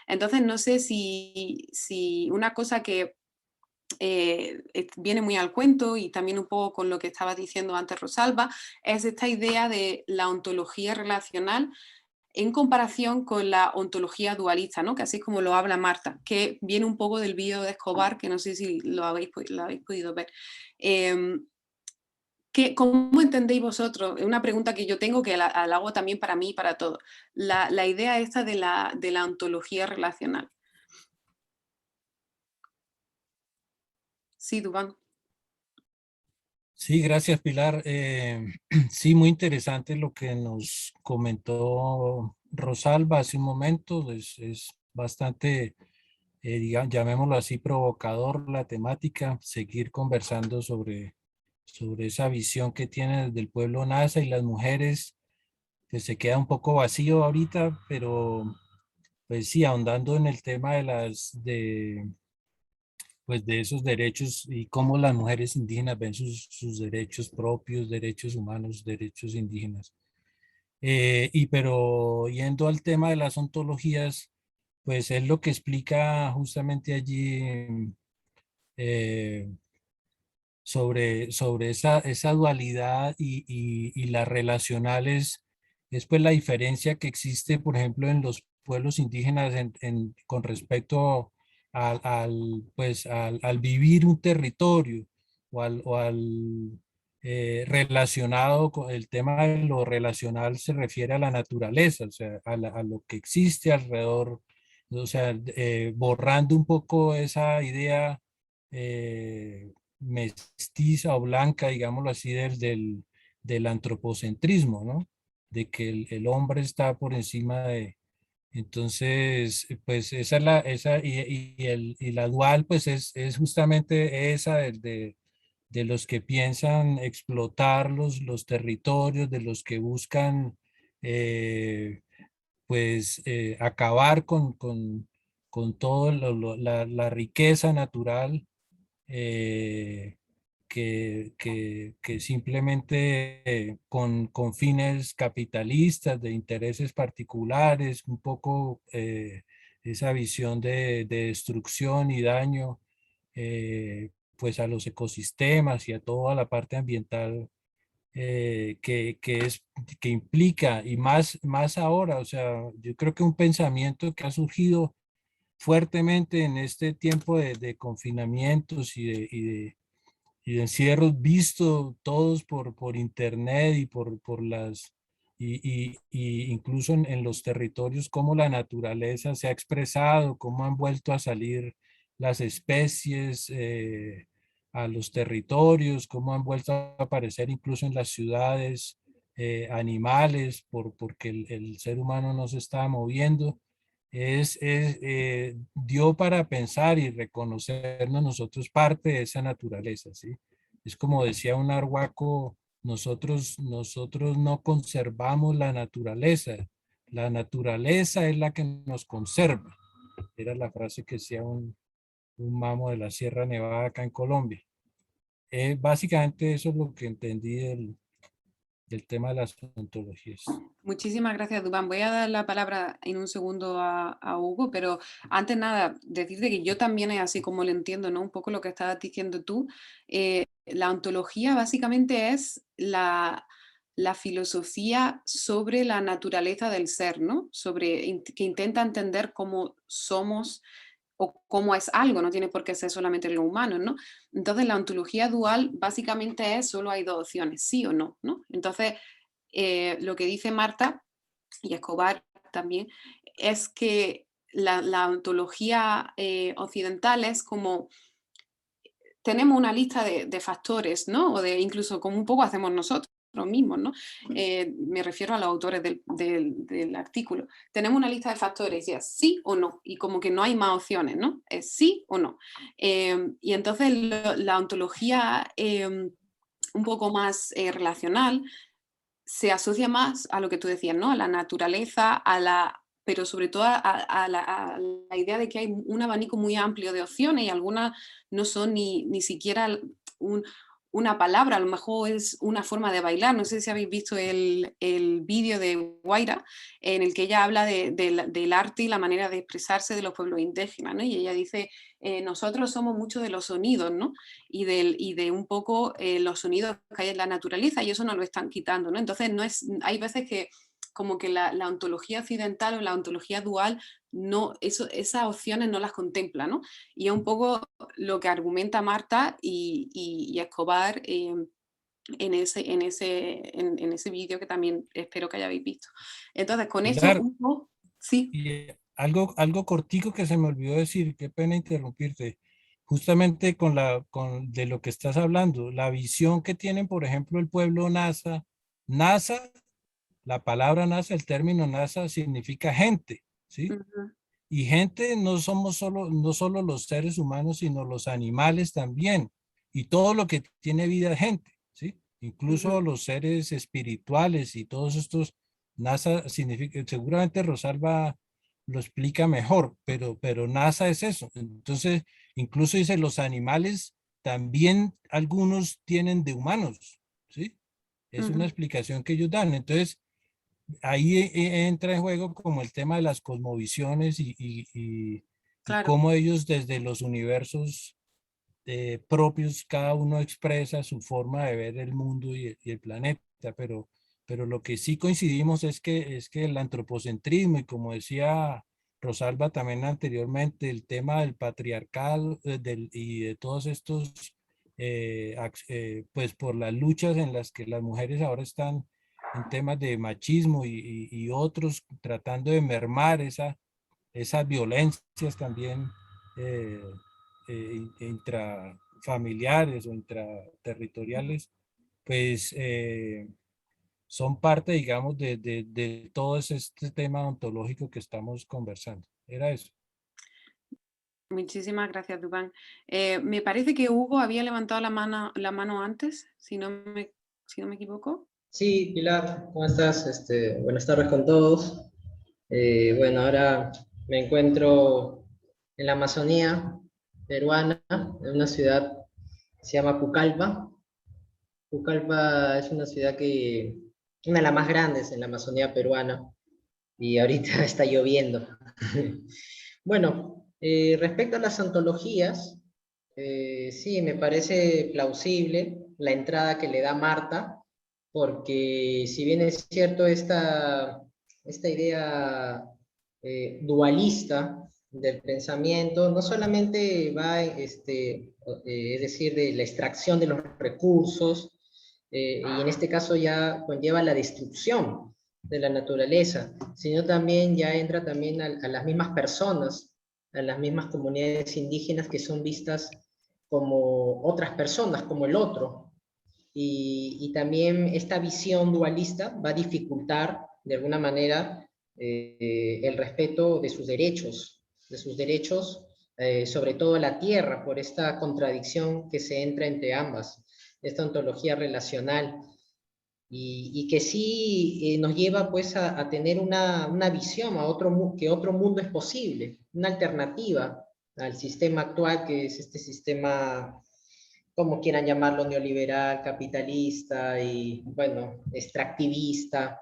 Speaker 2: Entonces, no sé si una cosa que viene muy al cuento y también un poco con lo que estaba diciendo antes Rosalba, es esta idea de la ontología relacional en comparación con la ontología dualista, ¿no? Que así es como lo habla Marta, que viene un poco del vídeo de Escobar, que no sé si lo habéis podido ver. ¿Cómo entendéis vosotros? Es una pregunta que yo tengo que la hago también para mí y para todos. La idea esta de la ontología relacional. Sí, Dubán.
Speaker 7: Sí, gracias, Pilar. Sí, muy interesante lo que nos comentó Rosalba hace un momento. Es bastante, digamos, llamémoslo así, provocador la temática, seguir conversando sobre esa visión que tiene desde el pueblo Nasa y las mujeres, que se queda un poco vacío ahorita, pero pues sí, ahondando en el tema pues de esos derechos y cómo las mujeres indígenas ven sus derechos propios, derechos humanos, derechos indígenas. Pero yendo al tema de las ontologías, pues es lo que explica justamente allí eh, sobre esa dualidad y las relacionales, es pues la diferencia que existe, por ejemplo, en los pueblos indígenas con respecto al vivir un territorio o al relacionado con el tema de lo relacional se refiere a la naturaleza, o sea, a lo que existe alrededor, o sea, borrando un poco esa idea mestiza o blanca, digámoslo así, del antropocentrismo, ¿no? De que el hombre está por encima de... Entonces, pues esa es y la dual, pues es justamente esa de los que piensan explotar los territorios, de los que buscan, acabar con toda la riqueza natural eh, que simplemente con fines capitalistas, de intereses particulares, un poco esa visión de destrucción y daño pues a los ecosistemas y a toda la parte ambiental que implica, y más ahora, o sea, yo creo que un pensamiento que ha surgido fuertemente en este tiempo de confinamientos y de encierros visto todos por internet y por las, y incluso en los territorios, cómo la naturaleza se ha expresado, cómo han vuelto a salir las especies a los territorios, cómo han vuelto a aparecer incluso en las ciudades animales, porque el ser humano no se está moviendo. Dio para pensar y reconocernos nosotros parte de esa naturaleza, ¿sí? Es como decía un arhuaco, nosotros no conservamos la naturaleza es la que nos conserva. Era la frase que decía un mamo de la Sierra Nevada acá en Colombia. Básicamente eso es lo que entendí del tema de las ontologías.
Speaker 2: Muchísimas gracias, Dubán. Voy a dar la palabra en un segundo a Hugo, pero antes nada, decirte que yo también es así como lo entiendo, ¿no? Un poco lo que estabas diciendo tú. La ontología básicamente es la filosofía sobre la naturaleza del ser, ¿no? Que intenta entender cómo somos o cómo es algo, no tiene por qué ser solamente lo humano, ¿no? Entonces la ontología dual básicamente es solo hay dos opciones, sí o no, ¿no? Entonces lo que dice Marta y Escobar también es que la ontología occidental es como tenemos una lista de factores, ¿no? O de incluso como un poco hacemos nosotros mismos, ¿no? Me refiero a los autores del artículo. Tenemos una lista de factores, ya sí o no, y como que no hay más opciones, ¿no? Es sí o no. Y entonces la ontología un poco más relacional se asocia más a lo que tú decías, ¿no? A la naturaleza, pero sobre todo a la idea de que hay un abanico muy amplio de opciones y algunas no son ni siquiera una palabra, a lo mejor es una forma de bailar. No sé si habéis visto el vídeo de Guaira, en el que ella habla del arte y la manera de expresarse de los pueblos indígenas, ¿no? Y ella dice, nosotros somos muchos de los sonidos, ¿no? Y de un poco los sonidos que hay en la naturaleza, y eso nos lo están quitando, ¿no? Entonces hay veces que como que la ontología occidental o la ontología dual, esas opciones no las contempla, ¿no? Y es un poco lo que argumenta Marta y Escobar en ese vídeo que también espero que hayáis visto. Entonces, con eso,
Speaker 7: Pilar,
Speaker 2: sí.
Speaker 7: y algo cortico que se me olvidó decir, qué pena interrumpirte, justamente de lo que estás hablando, la visión que tienen, por ejemplo, el pueblo Nasa, la palabra Nasa, el término Nasa significa gente, ¿sí?
Speaker 2: Ujú,
Speaker 7: Y gente no solo los seres humanos, sino los animales también. Y todo lo que tiene vida es gente, ¿sí? Incluso
Speaker 2: ujú.
Speaker 7: los seres espirituales y todos estos, NASA significa, seguramente Rosalba lo explica mejor, pero NASA es eso. Entonces, incluso dice, los animales también algunos tienen de humanos, ¿sí? Es una
Speaker 2: Ujú,
Speaker 7: explicación que ellos dan. Entonces, ahí entra en juego como el tema de las cosmovisiones y
Speaker 2: claro.
Speaker 7: cómo ellos desde los universos propios, cada uno expresa su forma de ver el mundo y el planeta, pero lo que sí coincidimos es que el antropocentrismo, y como decía Rosalba también anteriormente, el tema del patriarcado y de todos estos, pues por las luchas en las que las mujeres ahora están en temas de machismo y otros tratando de mermar esas violencias también intrafamiliares o intraterritoriales, pues son parte, digamos, de todo este tema ontológico que estamos conversando. Era eso.
Speaker 2: Muchísimas gracias, Dubán. Me parece que Hugo había levantado la mano antes, si no me equivoco.
Speaker 8: Sí, Pilar, ¿cómo estás? Buenas tardes con todos. Bueno, ahora me encuentro en la Amazonía peruana, en una ciudad que se llama Pucallpa. Pucallpa es una ciudad una de las más grandes en la Amazonía peruana, y ahorita está lloviendo. Bueno, respecto a las antologías, sí, me parece plausible la entrada que le da Marta, porque si bien es cierto esta idea dualista del pensamiento, no solamente va, es decir, de la extracción de los recursos, y en este caso ya conlleva la destrucción de la naturaleza, sino también ya entra también a las mismas personas, a las mismas comunidades indígenas que son vistas como otras personas, como el otro. Y también esta visión dualista va a dificultar, de alguna manera, el respeto de sus derechos, sobre todo a la tierra, por esta contradicción que se entra entre ambas, esta ontología relacional y que sí nos lleva pues a tener una visión a que otro mundo es posible, una alternativa al sistema actual, que es este sistema, como quieran llamarlo, neoliberal, capitalista y, bueno, extractivista.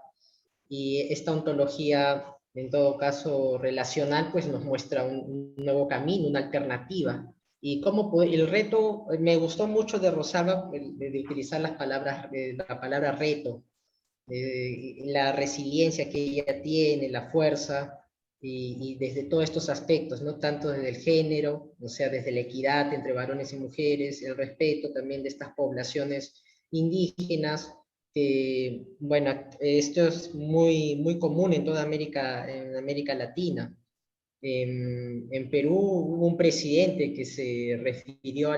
Speaker 8: Y esta ontología, en todo caso relacional, pues nos muestra un nuevo camino, una alternativa. Y cómo el reto, me gustó mucho de Rosalba, de utilizar la palabra reto, la resiliencia que ella tiene, la fuerza, y desde todos estos aspectos, ¿no? Tanto desde el género, o sea, desde la equidad entre varones y mujeres, el respeto también de estas poblaciones indígenas, que, bueno, esto es muy común en toda en América Latina. En Perú hubo un presidente que se refirió a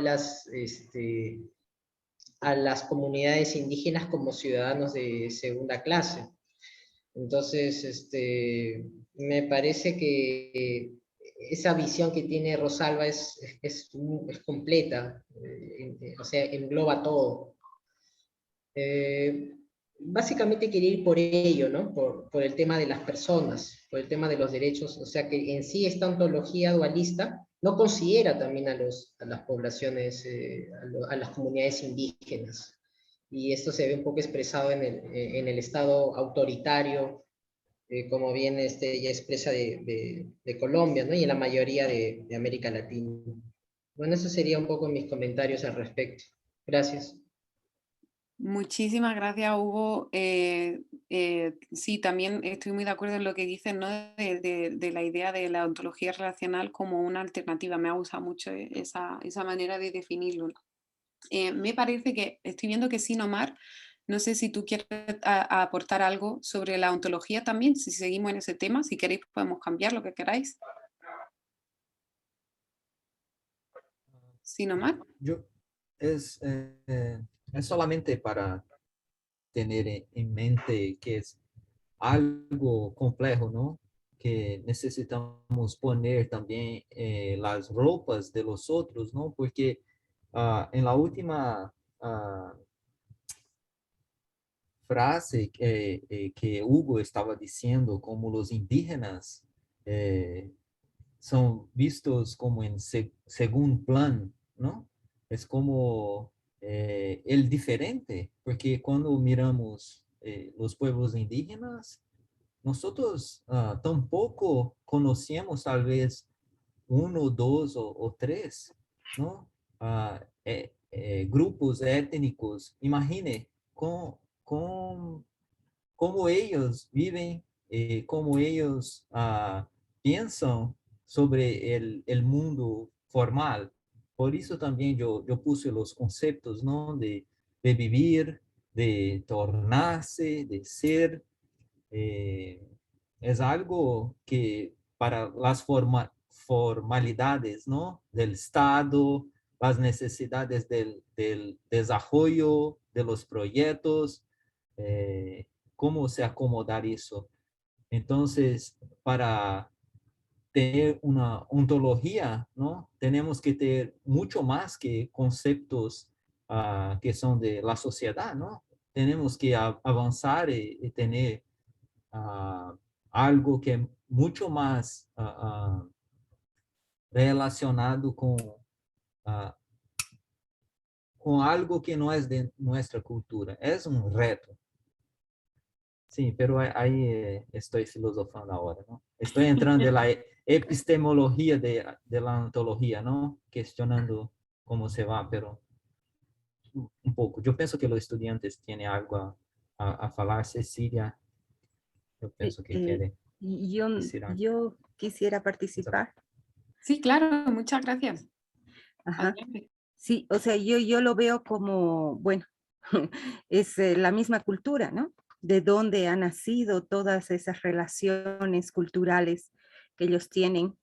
Speaker 8: las comunidades indígenas como ciudadanos de segunda clase. Entonces, me parece que esa visión que tiene Rosalba es completa, o sea, engloba todo. Básicamente quería ir por ello, ¿no? Por el tema de las personas, por el tema de los derechos, o sea que en sí esta ontología dualista no considera también a las poblaciones, a las comunidades indígenas. Y esto se ve un poco expresado en el Estado autoritario, como bien ya expresa de Colombia, ¿no? Y en la mayoría de América Latina. Bueno, eso sería un poco mis comentarios al respecto. Gracias.
Speaker 2: Muchísimas gracias, Hugo. Sí, también estoy muy de acuerdo en lo que dices, ¿no? De la idea de la ontología relacional como una alternativa. Me ha gustado mucho esa manera de definirlo. Me parece que estoy viendo que Sinomar, no sé si tú quieres aportar algo sobre la ontología también, si seguimos en ese tema, si queréis podemos cambiar lo que queráis. Sinomar.
Speaker 9: Yo, es solamente para tener en mente que es algo complejo, ¿no? Que necesitamos poner también las ropas de los otros, ¿no? Porque en la última frase que Hugo estaba diciendo, como los indígenas son vistos como en segundo plano, ¿no? Es como el diferente, porque cuando miramos los pueblos indígenas, nosotros tampoco conocemos tal vez uno, dos o tres, ¿no? Grupos étnicos. Imagine cómo ellos viven, cómo ellos piensan sobre el mundo formal. Por eso también yo puse los conceptos, ¿no? De vivir, de tornarse, de ser. Es algo que para las formalidades, ¿no? Del Estado, las necesidades del desarrollo de los proyectos, cómo se acomodar eso. Entonces, para tener una ontología, ¿no? Tenemos que tener mucho más que conceptos que son de la sociedad, ¿no? Tenemos que avanzar y tener algo que es mucho más relacionado con algo que no es de nuestra cultura. Es un reto. Sí, pero ahí estoy filosofando ahora, ¿no? Estoy entrando epistemología de la ontología, ¿no? Cuestionando cómo se va, pero un poco. Yo pienso que los estudiantes tienen algo a falar. Cecilia, yo pienso que quiere decir algo.
Speaker 4: Yo quisiera participar.
Speaker 2: Sí, claro, muchas gracias.
Speaker 4: Ajá.
Speaker 2: Adelante.
Speaker 4: Sí, o sea, yo lo veo como, bueno, es la misma cultura, ¿no? De dónde han nacido todas esas relaciones culturales que ellos tienen,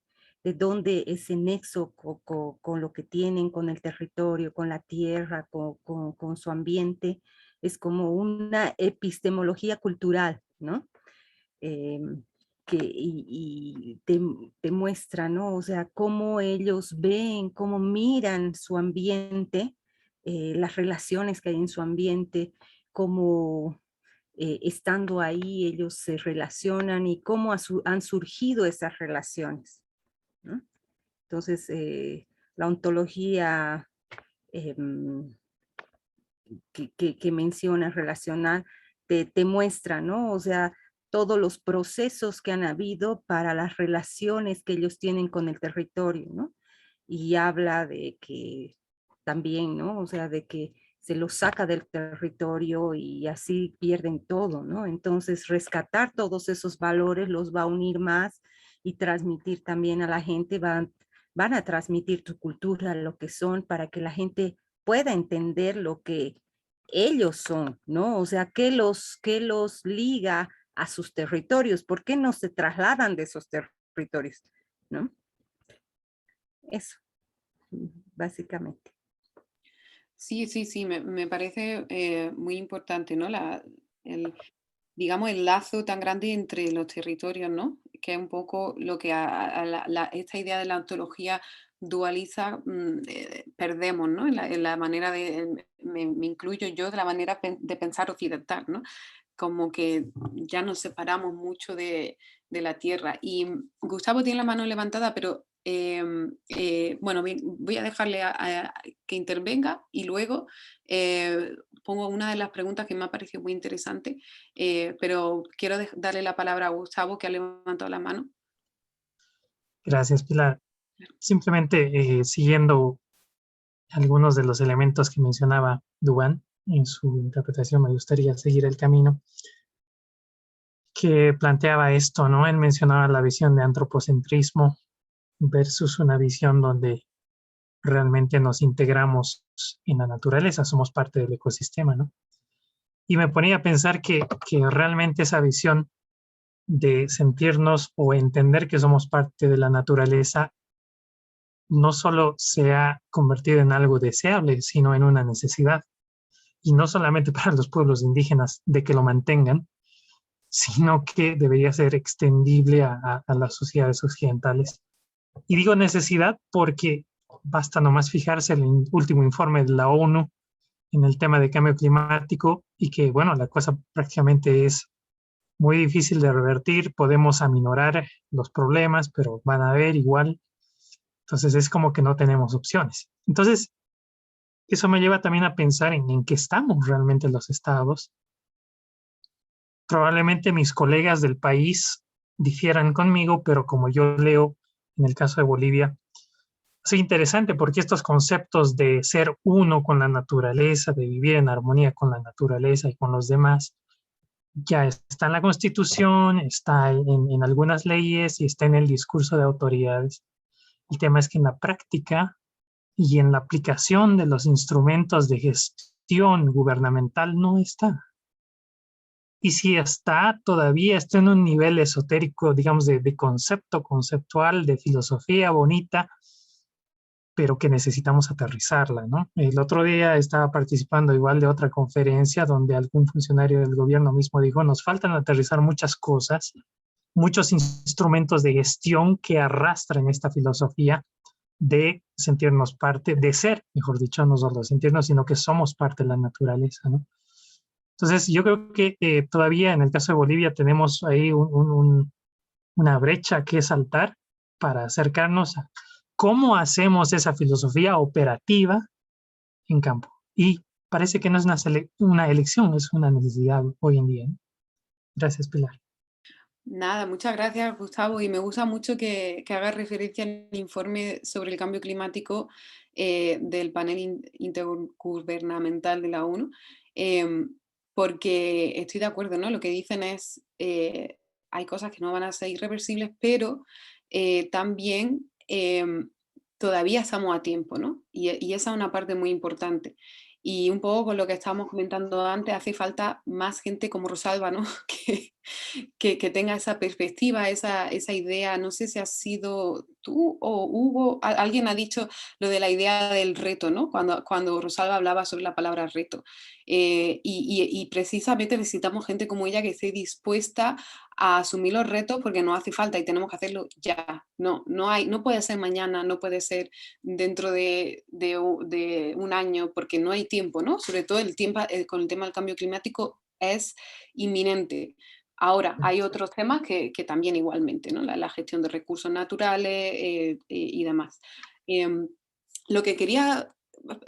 Speaker 4: de dónde ese nexo con lo que tienen, con el territorio, con la tierra, con su ambiente, es como una epistemología cultural, ¿no? Y te muestra, ¿no? O sea, cómo ellos ven, cómo miran su ambiente, las relaciones que hay en su ambiente, cómo estando ahí ellos se relacionan y cómo han surgido esas relaciones, ¿no? Entonces, la ontología que menciona relacional te muestra, ¿no? O sea, todos los procesos que han habido para las relaciones que ellos tienen con el territorio, ¿no? Y habla de que también, ¿no? O sea, de que se los saca del territorio y así pierden todo, ¿no? Entonces, rescatar todos esos valores los va a unir más y transmitir también a la gente, van a transmitir tu cultura, lo que son, para que la gente pueda entender lo que ellos son, ¿no? O sea, ¿qué los liga a sus territorios? ¿Por qué no se trasladan de esos territorios? ¿No? Eso, básicamente.
Speaker 2: Sí, sí, sí, me parece muy importante, ¿no? Digamos, el lazo tan grande entre los territorios, ¿no? Que es un poco lo que esta idea de la ontología dualiza, perdemos, ¿no? En la manera de, me incluyo yo, de la manera de pensar occidental, ¿no? Como que ya nos separamos mucho de la tierra. Y Gustavo tiene la mano levantada, pero bueno, voy a dejarle a que intervenga y luego pongo una de las preguntas que me ha parecido muy interesante, pero quiero darle la palabra a Gustavo, que ha levantado la mano.
Speaker 5: Gracias, Pilar. Simplemente siguiendo algunos de los elementos que mencionaba Duván en su interpretación, me gustaría seguir el camino que planteaba esto, ¿no? Él mencionaba la visión de antropocentrismo versus una visión donde realmente nos integramos en la naturaleza, somos parte del ecosistema, ¿no? Y me ponía a pensar que realmente esa visión de sentirnos o entender que somos parte de la naturaleza no solo se ha convertido en algo deseable, sino en una necesidad. Y no solamente para los pueblos indígenas de que lo mantengan, sino que debería ser extendible a las sociedades occidentales. Y digo necesidad porque basta nomás fijarse en el último informe de la ONU en el tema de cambio climático y que, bueno, la cosa prácticamente es muy difícil de revertir, podemos aminorar los problemas, pero van a haber igual. Entonces es como que no tenemos opciones. Entonces, eso me lleva también a pensar en qué estamos realmente los estados. Probablemente mis colegas del país difieran conmigo, pero como yo leo en el caso de Bolivia, es interesante porque estos conceptos de ser uno con la naturaleza, de vivir en armonía con la naturaleza y con los demás, ya está en la Constitución, está en algunas leyes y está en el discurso de autoridades. El tema es que en la práctica y en la aplicación de los instrumentos de gestión gubernamental no está. Y si está, todavía está en un nivel esotérico, digamos, de concepto, conceptual, de filosofía bonita, pero que necesitamos aterrizarla, ¿no? El otro día estaba participando igual de otra conferencia donde algún funcionario del gobierno mismo dijo, nos faltan aterrizar muchas cosas, muchos instrumentos de gestión que arrastran esta filosofía de sentirnos parte, de ser, mejor dicho, no solo sentirnos, sino que somos parte de la naturaleza, ¿no? Entonces, yo creo que todavía en el caso de Bolivia tenemos ahí una brecha que saltar para acercarnos a cómo hacemos esa filosofía operativa en campo. Y parece que no es una elección, es una necesidad hoy en día, ¿no? Gracias, Pilar.
Speaker 2: Nada, muchas gracias, Gustavo, y me gusta mucho que hagas referencia al informe sobre el cambio climático del panel intergubernamental de la ONU, porque estoy de acuerdo, ¿no? Lo que dicen es, hay cosas que no van a ser irreversibles, pero también todavía estamos a tiempo, ¿no? Y esa es una parte muy importante. Y un poco con lo que estábamos comentando antes, hace falta más gente como Rosalba, ¿no? Que tenga esa perspectiva, esa idea. No sé si has sido tú o Hugo, alguien ha dicho lo de la idea del reto, ¿no? Cuando Rosalba hablaba sobre la palabra reto. Y precisamente necesitamos gente como ella que esté dispuesta a asumir los retos porque no hace falta y tenemos que hacerlo ya. No puede ser mañana, no puede ser dentro de un año porque no hay tiempo, ¿no? Sobre todo el tiempo con el tema del cambio climático es inminente. Ahora, hay otros temas que también igualmente, ¿no? La gestión de recursos naturales y demás. Lo que quería,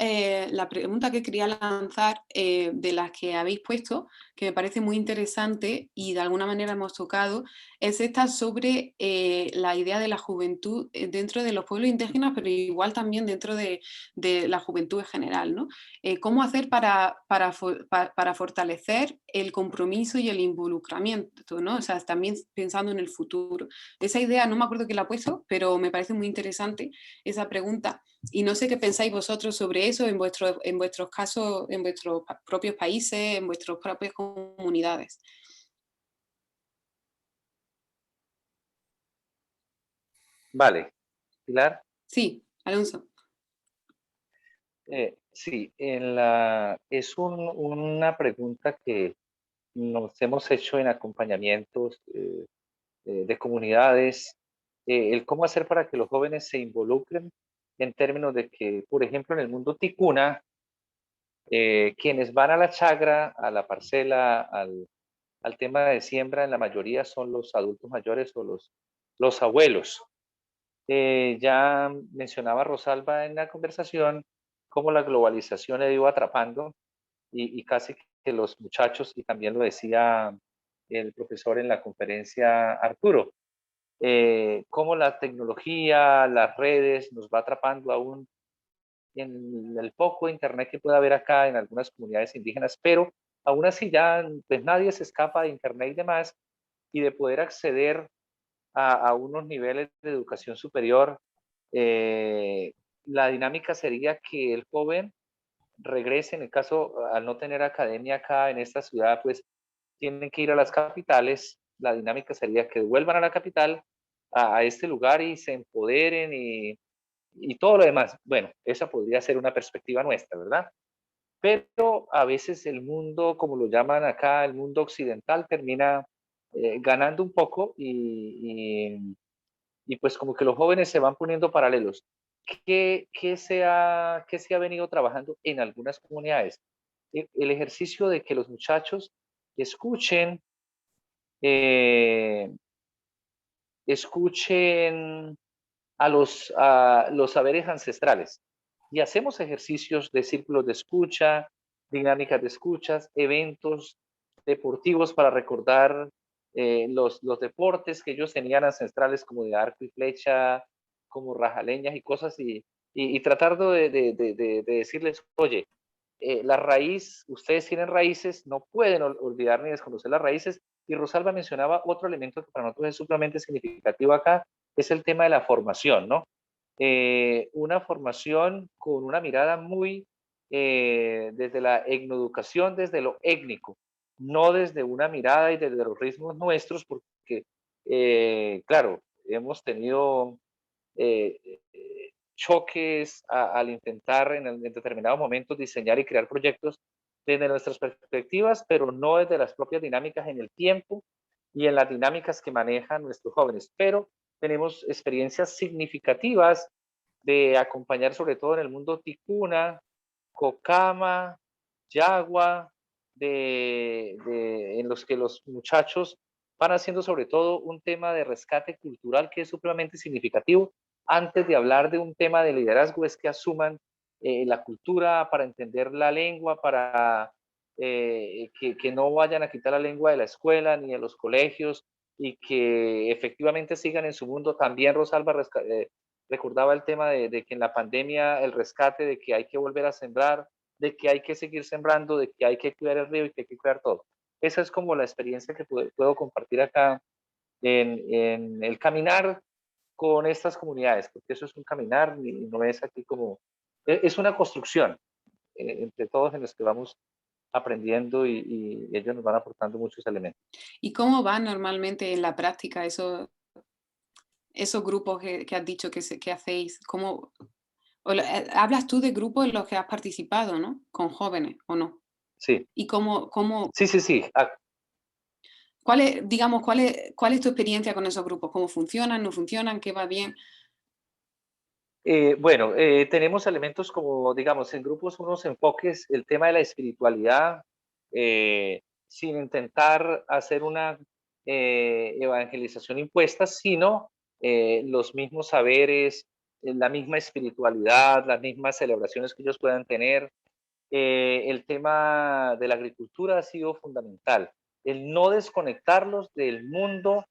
Speaker 2: la pregunta que quería lanzar de las que habéis puesto, que me parece muy interesante y de alguna manera hemos tocado, es esta sobre la idea de la juventud dentro de los pueblos indígenas, pero igual también dentro de la juventud en general, ¿no? ¿Cómo hacer para fortalecer el compromiso y el involucramiento, ¿no? O sea, también pensando en el futuro. Esa idea, no me acuerdo quién la ha puesto, pero me parece muy interesante esa pregunta. Y no sé qué pensáis vosotros sobre eso en vuestros casos, en vuestros propios países, en vuestras propias comunidades.
Speaker 3: Vale, Pilar.
Speaker 2: Sí, Alonso.
Speaker 3: Sí, es una pregunta que nos hemos hecho en acompañamientos de comunidades, el cómo hacer para que los jóvenes se involucren en términos de que, por ejemplo, en el mundo ticuna, quienes van a la chagra, a la parcela, al tema de siembra, en la mayoría son los adultos mayores o los abuelos. Ya mencionaba Rosalba en la conversación cómo la globalización ha ido atrapando y casi que los muchachos, y también lo decía el profesor en la conferencia Arturo, cómo la tecnología, las redes nos va atrapando aún en el poco internet que puede haber acá en algunas comunidades indígenas, pero aún así ya pues nadie se escapa de internet y demás, y de poder acceder a unos niveles de educación superior. eh, la dinámica sería que el joven regrese, en el caso, al no tener academia acá en esta ciudad, pues tienen que ir a las capitales. La dinámica sería que vuelvan a la capital, a este lugar y se empoderen y todo lo demás. Bueno, esa podría ser una perspectiva nuestra, ¿verdad? Pero a veces el mundo, como lo llaman acá, el mundo occidental termina ganando un poco y pues como que los jóvenes se van poniendo paralelos. ¿Qué se ha venido trabajando en algunas comunidades? El ejercicio de que los muchachos escuchen, eh, escuchen a los saberes ancestrales. Y hacemos ejercicios de círculos de escucha, dinámicas de escuchas, eventos deportivos para recordar los deportes que ellos tenían ancestrales como de arco y flecha, como rajaleñas y cosas, y tratando de decirles, oye, la raíz, ustedes tienen raíces, no pueden olvidar ni desconocer las raíces. Y Rosalba mencionaba otro elemento que para nosotros es sumamente significativo acá, es el tema de la formación, ¿no? Una formación con una mirada muy desde la etnoeducación, desde lo étnico, no desde una mirada y desde los ritmos nuestros, porque, claro, hemos tenido eh, choques al intentar en determinados momentos diseñar y crear proyectos desde nuestras perspectivas, pero no desde las propias dinámicas en el tiempo y en las dinámicas que manejan nuestros jóvenes. Pero tenemos experiencias significativas de acompañar sobre todo en el mundo ticuna, cocama, yagua, en los que los muchachos van haciendo sobre todo un tema de rescate cultural que es supremamente significativo. Antes de hablar de un tema de liderazgo es que asuman la cultura para entender la lengua, para que no vayan a quitar la lengua de la escuela ni de los colegios, y que efectivamente sigan en su mundo. También Rosalba recordaba el tema de que en la pandemia el rescate, de que hay que volver a sembrar, de que hay que seguir sembrando, de que hay que cuidar el río y que hay que cuidar todo. Esa es como la experiencia que puedo compartir acá en el caminar con estas comunidades, porque eso es un caminar y no es aquí como, es una construcción entre todos en los que vamos aprendiendo y ellos nos van aportando muchos elementos.
Speaker 2: ¿Y cómo van normalmente en la práctica esos grupos que has dicho que hacéis? ¿Cómo, hablas tú de grupos en los que has participado, ¿no? Con jóvenes, ¿o no?
Speaker 3: Sí,
Speaker 2: ¿Y cómo
Speaker 3: sí, sí, sí.
Speaker 2: digamos, cuál es tu experiencia con esos grupos? ¿Cómo funcionan, no funcionan, qué va bien?
Speaker 3: Bueno, tenemos elementos como, digamos, en grupos unos enfoques, el tema de la espiritualidad, sin intentar hacer una evangelización impuesta, sino los mismos saberes, la misma espiritualidad, las mismas celebraciones que ellos puedan tener. El tema de la agricultura ha sido fundamental, el no desconectarlos del mundo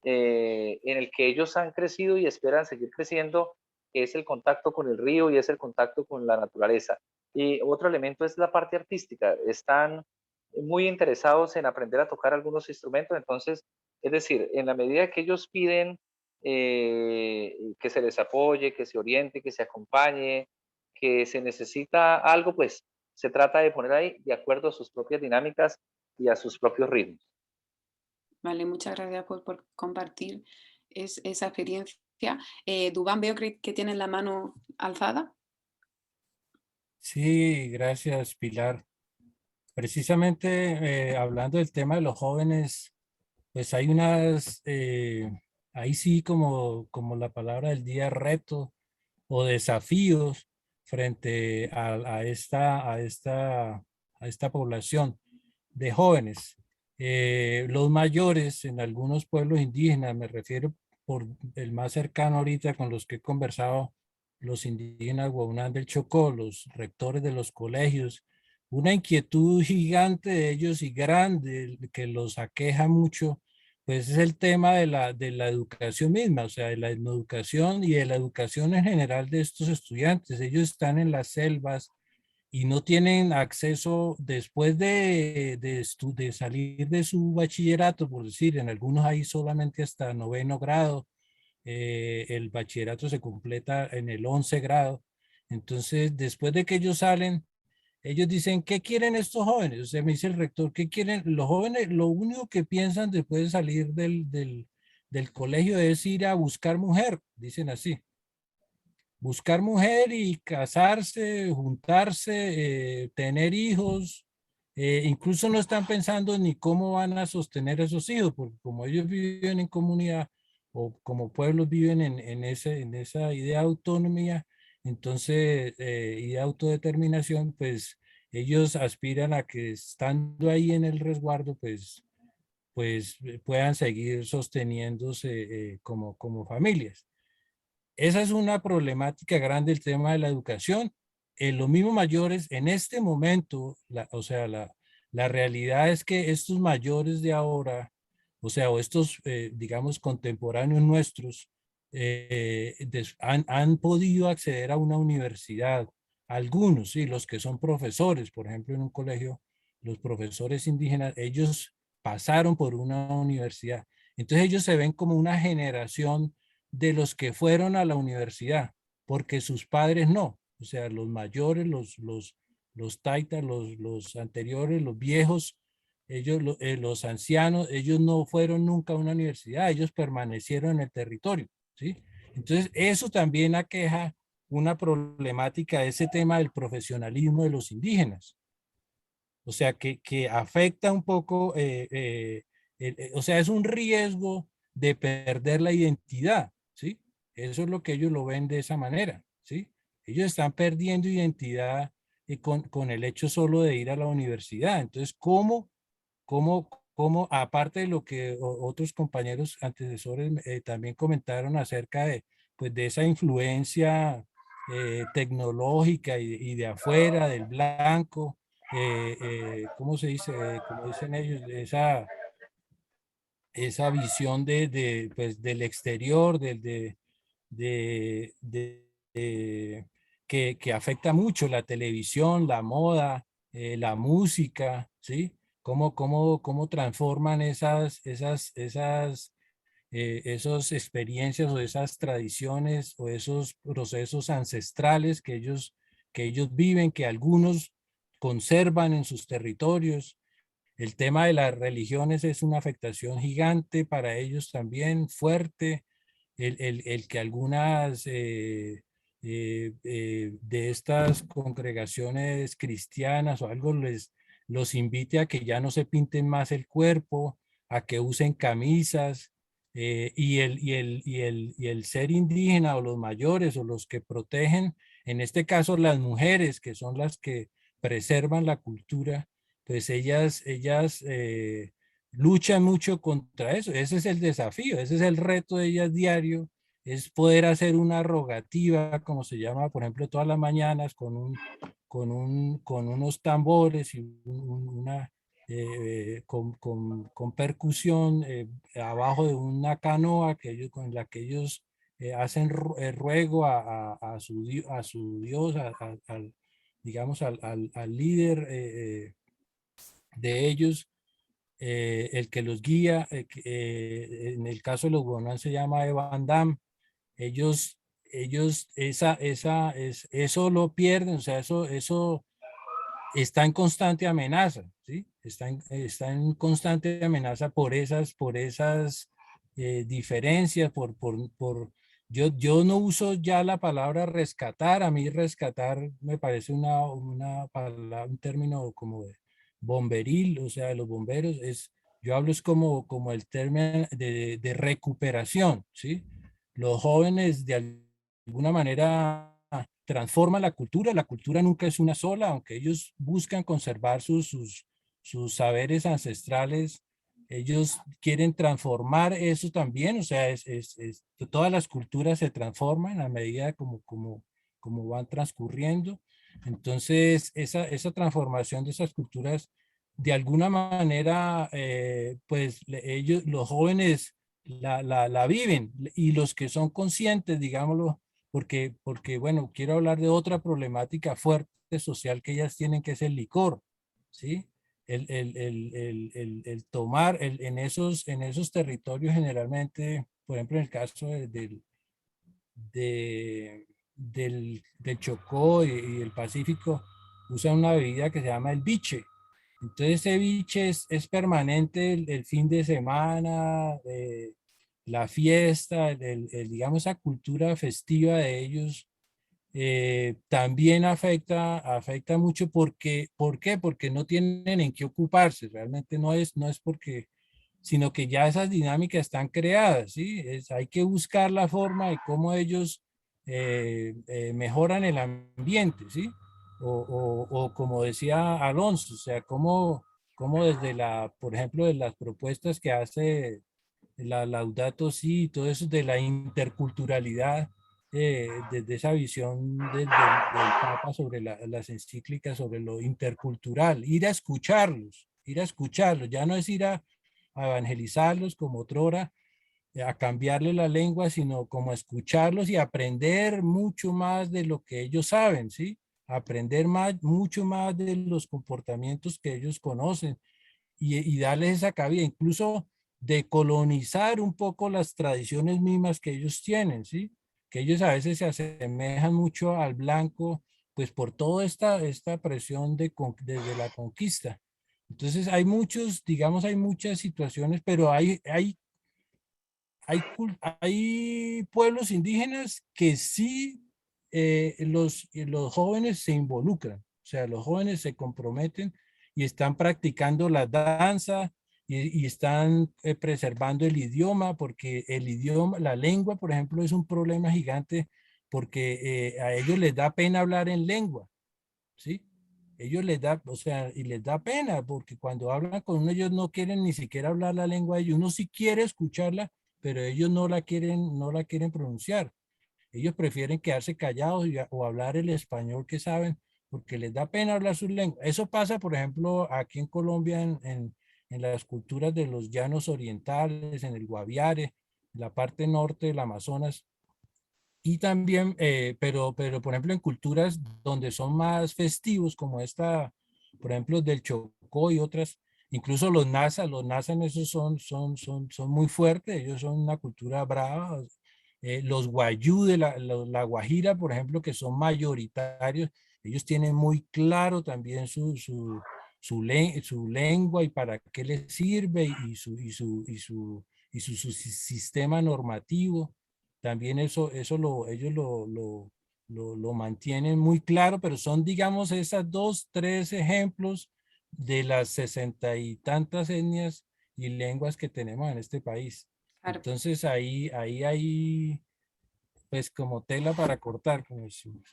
Speaker 3: en el que ellos han crecido y esperan seguir creciendo, que es el contacto con el río y es el contacto con la naturaleza. Y otro elemento es la parte artística. Están muy interesados en aprender a tocar algunos instrumentos, entonces, es decir, en la medida que ellos piden que se les apoye, que se oriente, que se acompañe, que se necesita algo, pues se trata de poner ahí de acuerdo a sus propias dinámicas y a sus propios ritmos.
Speaker 2: Vale, muchas gracias por compartir esa experiencia. Dubán, veo que tienes la mano alzada.
Speaker 7: Sí, gracias, Pilar. Precisamente hablando del tema de los jóvenes, pues hay ahí sí como la palabra del día, reto o desafíos frente a esta población de jóvenes. Los mayores en algunos pueblos indígenas, me refiero por el más cercano ahorita con los que he conversado, los indígenas Guaunán del Chocó, los rectores de los colegios, una inquietud gigante de ellos y grande que los aqueja mucho, pues es el tema de la educación misma, o sea, de la educación y de la educación en general de estos estudiantes. Ellos están en las selvas y no tienen acceso después de salir de su bachillerato, por decir, en algunos hay solamente hasta 9º grado, el bachillerato se completa en el 11 grado. Entonces, después de que ellos salen, ellos dicen, ¿qué quieren estos jóvenes? O sea, me dice el rector, ¿qué quieren? Los jóvenes, lo único que piensan después de salir del colegio es ir a buscar mujer, dicen así. Buscar mujer y casarse, juntarse, tener hijos. Incluso no están pensando ni cómo van a sostener esos hijos, porque como ellos viven en comunidad o como pueblos viven en esa idea de autonomía, entonces, y de autodeterminación, pues ellos aspiran a que estando ahí en el resguardo, pues puedan seguir sosteniéndose como familias. Esa es una problemática grande, el tema de la educación. En los mismos mayores, en este momento, o sea, la realidad es que estos mayores de ahora, o sea, o estos, digamos, contemporáneos nuestros, han podido acceder a una universidad. Algunos, sí, los que son profesores, por ejemplo, en un colegio, los profesores indígenas, ellos pasaron por una universidad. Entonces ellos se ven como una generación de los que fueron a la universidad, porque sus padres no. O sea, los mayores, los taitas, los anteriores, los viejos, ellos, los ancianos, ellos no fueron nunca a una universidad, ellos permanecieron en el territorio, ¿sí? Entonces, eso también aqueja una problemática, ese tema del profesionalismo de los indígenas. O sea, que afecta un poco, o sea, es un riesgo de perder la identidad, ¿sí? Eso es lo que ellos lo ven de esa manera, ¿sí? Ellos están perdiendo identidad con el hecho solo de ir a la universidad. Entonces, ¿cómo, aparte de lo que otros compañeros antecesores también comentaron acerca pues, de esa influencia tecnológica y de afuera, del blanco, ¿cómo se dice? Como dicen ellos, esa visión pues, del exterior, de, que afecta mucho la televisión, la moda, la música, ¿sí? Cómo transforman esas experiencias o esas tradiciones o esos procesos ancestrales que ellos viven, que algunos conservan en sus territorios. El tema de las religiones es una afectación gigante para ellos también, fuerte. El que algunas de estas congregaciones cristianas o algo los invite a que ya no se pinten más el cuerpo, a que usen camisas, y el ser indígena o los mayores o los que protegen, en este caso las mujeres, que son las que preservan la cultura, pues ellas luchan mucho contra eso. Ese es el desafío, ese es el reto de ellas diario, es poder hacer una rogativa, como se llama, por ejemplo, todas las mañanas con unos tambores y con percusión abajo de una canoa con la que ellos hacen ruego a su Dios, digamos, al líder de ellos, el que los guía. En el caso de los Guanán se llama Evan Dam. Ellos eso lo pierden, o sea, eso está en constante amenaza, ¿sí? Está en constante amenaza por esas diferencias, yo no uso ya la palabra rescatar. A mí rescatar me parece un término como de bomberil, o sea, de los bomberos. Yo hablo es como el término de recuperación, ¿sí? Los jóvenes de alguna manera transforman la cultura nunca es una sola, aunque ellos buscan conservar sus saberes ancestrales, ellos quieren transformar eso también. O sea, todas las culturas se transforman a medida como van transcurriendo. Entonces, esa transformación de esas culturas, de alguna manera, pues los jóvenes la viven, y los que son conscientes, digámoslo, porque, bueno, quiero hablar de otra problemática fuerte social que ellas tienen, que es el licor, ¿sí? El tomar en esos territorios generalmente, por ejemplo, en el caso del Chocó y el Pacífico, usan una bebida que se llama el biche. Entonces ese biche es permanente el fin de semana, la fiesta, digamos, esa cultura festiva de ellos. También afecta mucho porque, ¿por qué? Porque no tienen en qué ocuparse. Realmente no es porque, sino que ya esas dinámicas están creadas, ¿sí? Hay que buscar la forma de cómo ellos mejoran el ambiente, ¿sí? O como decía Alonso, o sea, cómo desde por ejemplo, de las propuestas que hace la Laudato Si, y todo eso de la interculturalidad, desde esa visión del Papa sobre las encíclicas, sobre lo intercultural, ir a escucharlos, ya no es ir a evangelizarlos como otrora, a cambiarle la lengua, sino como escucharlos y aprender mucho más de lo que ellos saben, ¿sí? Aprender mucho más de los comportamientos que ellos conocen, y darles esa cabida, incluso de colonizar un poco las tradiciones mismas que ellos tienen, ¿sí? Que ellos a veces se asemejan mucho al blanco, pues por toda esta presión desde la conquista. Entonces hay muchas situaciones, pero hay pueblos indígenas que sí, los jóvenes se involucran, o sea, los jóvenes se comprometen y están practicando la danza, y están preservando el idioma, porque el idioma, la lengua, por ejemplo, es un problema gigante, porque a ellos les da pena hablar en lengua, ¿sí? Ellos les da, o sea, y les da pena, porque cuando hablan con uno, ellos no quieren ni siquiera hablar la lengua de ellos. Uno sí quiere escucharla, pero ellos no la quieren pronunciar. Ellos prefieren quedarse callados o hablar el español que saben, porque les da pena hablar su lengua. Eso pasa, por ejemplo, aquí en Colombia, en las culturas de los llanos orientales, en el Guaviare, en la parte norte del Amazonas, y también, pero por ejemplo en culturas donde son más festivos, como esta, por ejemplo del Chocó y otras, incluso los Nasa en esos son muy fuertes, ellos son una cultura brava. Los Guayú de la Guajira, por ejemplo, que son mayoritarios, ellos tienen muy claro también su lengua y para qué les sirve y su sistema normativo. También ellos lo mantienen muy claro, pero son, digamos, esas 2, 3 ejemplos de las 60 y tantas etnias y lenguas que tenemos en este país.
Speaker 2: Claro.
Speaker 7: Entonces ahí hay, pues, como tela para cortar, como decimos.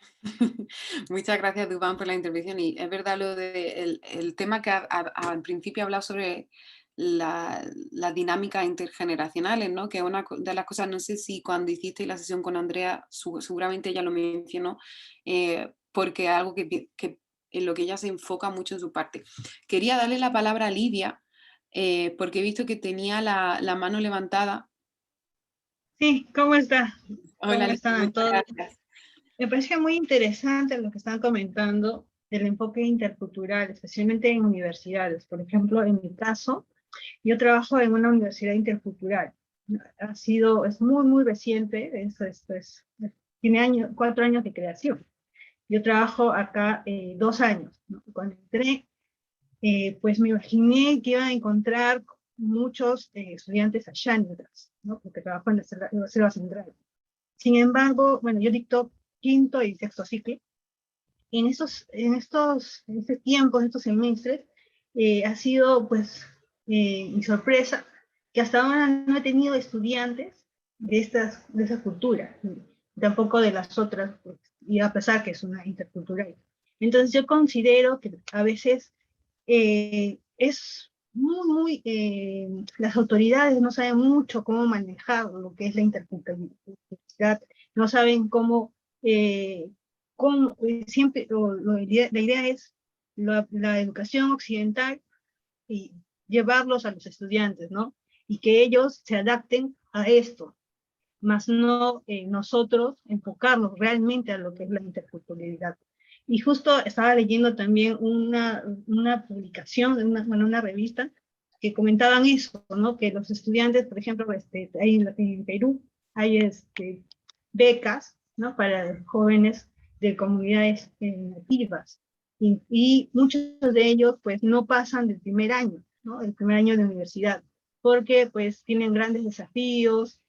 Speaker 2: Muchas gracias, Dubán, por la intervención. Y es verdad lo de el tema que al principio ha hablado sobre las dinámicas intergeneracionales, ¿no? Que una de las cosas, no sé si cuando hiciste la sesión con Andrea, seguramente ella lo mencionó, porque es algo que en lo que ella se enfoca mucho en su parte. Quería darle la palabra a Lidia, porque he visto que tenía la mano levantada.
Speaker 10: Sí, ¿cómo está?
Speaker 2: Hola,
Speaker 10: ¿Cómo
Speaker 2: Lidia,
Speaker 10: están
Speaker 2: muchas
Speaker 10: todos?
Speaker 2: gracias.
Speaker 10: Me parecía muy interesante lo que están comentando del enfoque intercultural, especialmente en universidades. Por ejemplo, en mi caso, yo trabajo en una universidad intercultural. Es muy reciente, tiene 4 años de creación. Yo trabajo acá 2 años, ¿no? Cuando entré, pues me imaginé que iba a encontrar muchos estudiantes ashánidas, ¿no? Porque trabajo en la selva central. Sin embargo, bueno, yo dicto 5º y 6º ciclo. En este tiempo, en estos semestres, ha sido, pues, mi sorpresa que hasta ahora no he tenido estudiantes de esa cultura, tampoco de las otras, pues, y a pesar que es una intercultural. Entonces yo considero que a veces es las autoridades no saben mucho cómo manejar lo que es la interculturalidad, no saben cómo siempre, la idea es la educación occidental y llevarlos a los estudiantes, ¿no? Y que ellos se adapten a esto, más no nosotros enfocarnos realmente a lo que es la interculturalidad. Y justo estaba leyendo también una publicación, una revista, que comentaban eso, ¿no? Que los estudiantes, por ejemplo, ahí en Perú, hay becas, ¿no? Para jóvenes de comunidades nativas. Y muchos de ellos, pues, no pasan del primer año, ¿no? El primer año de universidad, porque, pues, tienen grandes desafíos,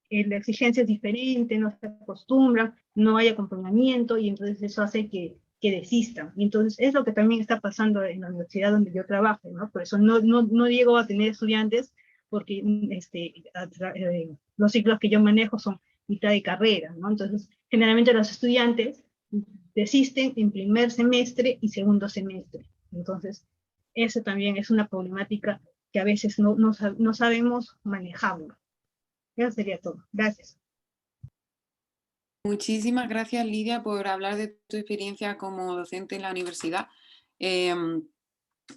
Speaker 10: la exigencia es diferente, no se acostumbran, no hay acompañamiento, y entonces eso hace que desistan. Y entonces es lo que también está pasando en la universidad donde yo trabajo, ¿no? Por eso no llego a tener estudiantes, porque los ciclos que yo manejo son mitad de carrera, ¿no? Entonces, generalmente los estudiantes desisten en primer semestre y segundo semestre. Entonces, eso también es una problemática que a veces no sabemos manejarlo. Eso sería todo. Gracias.
Speaker 2: Muchísimas gracias, Lidia, por hablar de tu experiencia como docente en la universidad.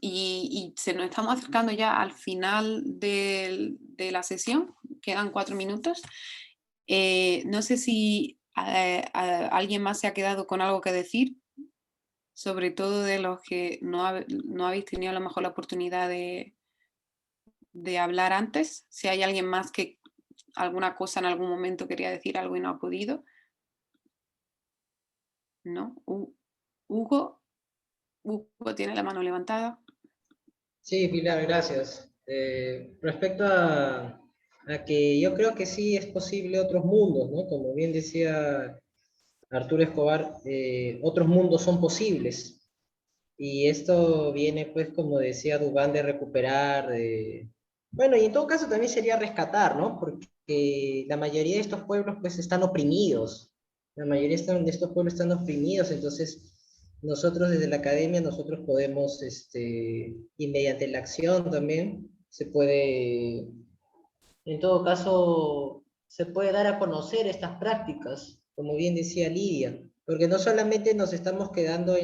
Speaker 2: Y se nos estamos acercando ya al final de la sesión, quedan 4 minutos. No sé si alguien más se ha quedado con algo que decir, sobre todo de los que no habéis tenido a lo mejor la oportunidad de hablar antes. Si hay alguien más que alguna cosa en algún momento quería decir algo y no ha podido. ¿No? Hugo tiene la mano levantada.
Speaker 8: Sí, Pilar, gracias. Respecto a que yo creo que sí es posible otros mundos, ¿no? Como bien decía Arturo Escobar, otros mundos son posibles. Y esto viene, pues, como decía Dubán, de recuperar, bueno, y en todo caso también sería rescatar, ¿no? Porque la mayoría de estos pueblos, pues, están oprimidos. La mayoría de estos pueblos están oprimidos, entonces nosotros desde la academia, nosotros podemos, y mediante la acción también, se puede, en todo caso, se puede dar a conocer estas prácticas, como bien decía Lidia, porque no solamente nos estamos quedando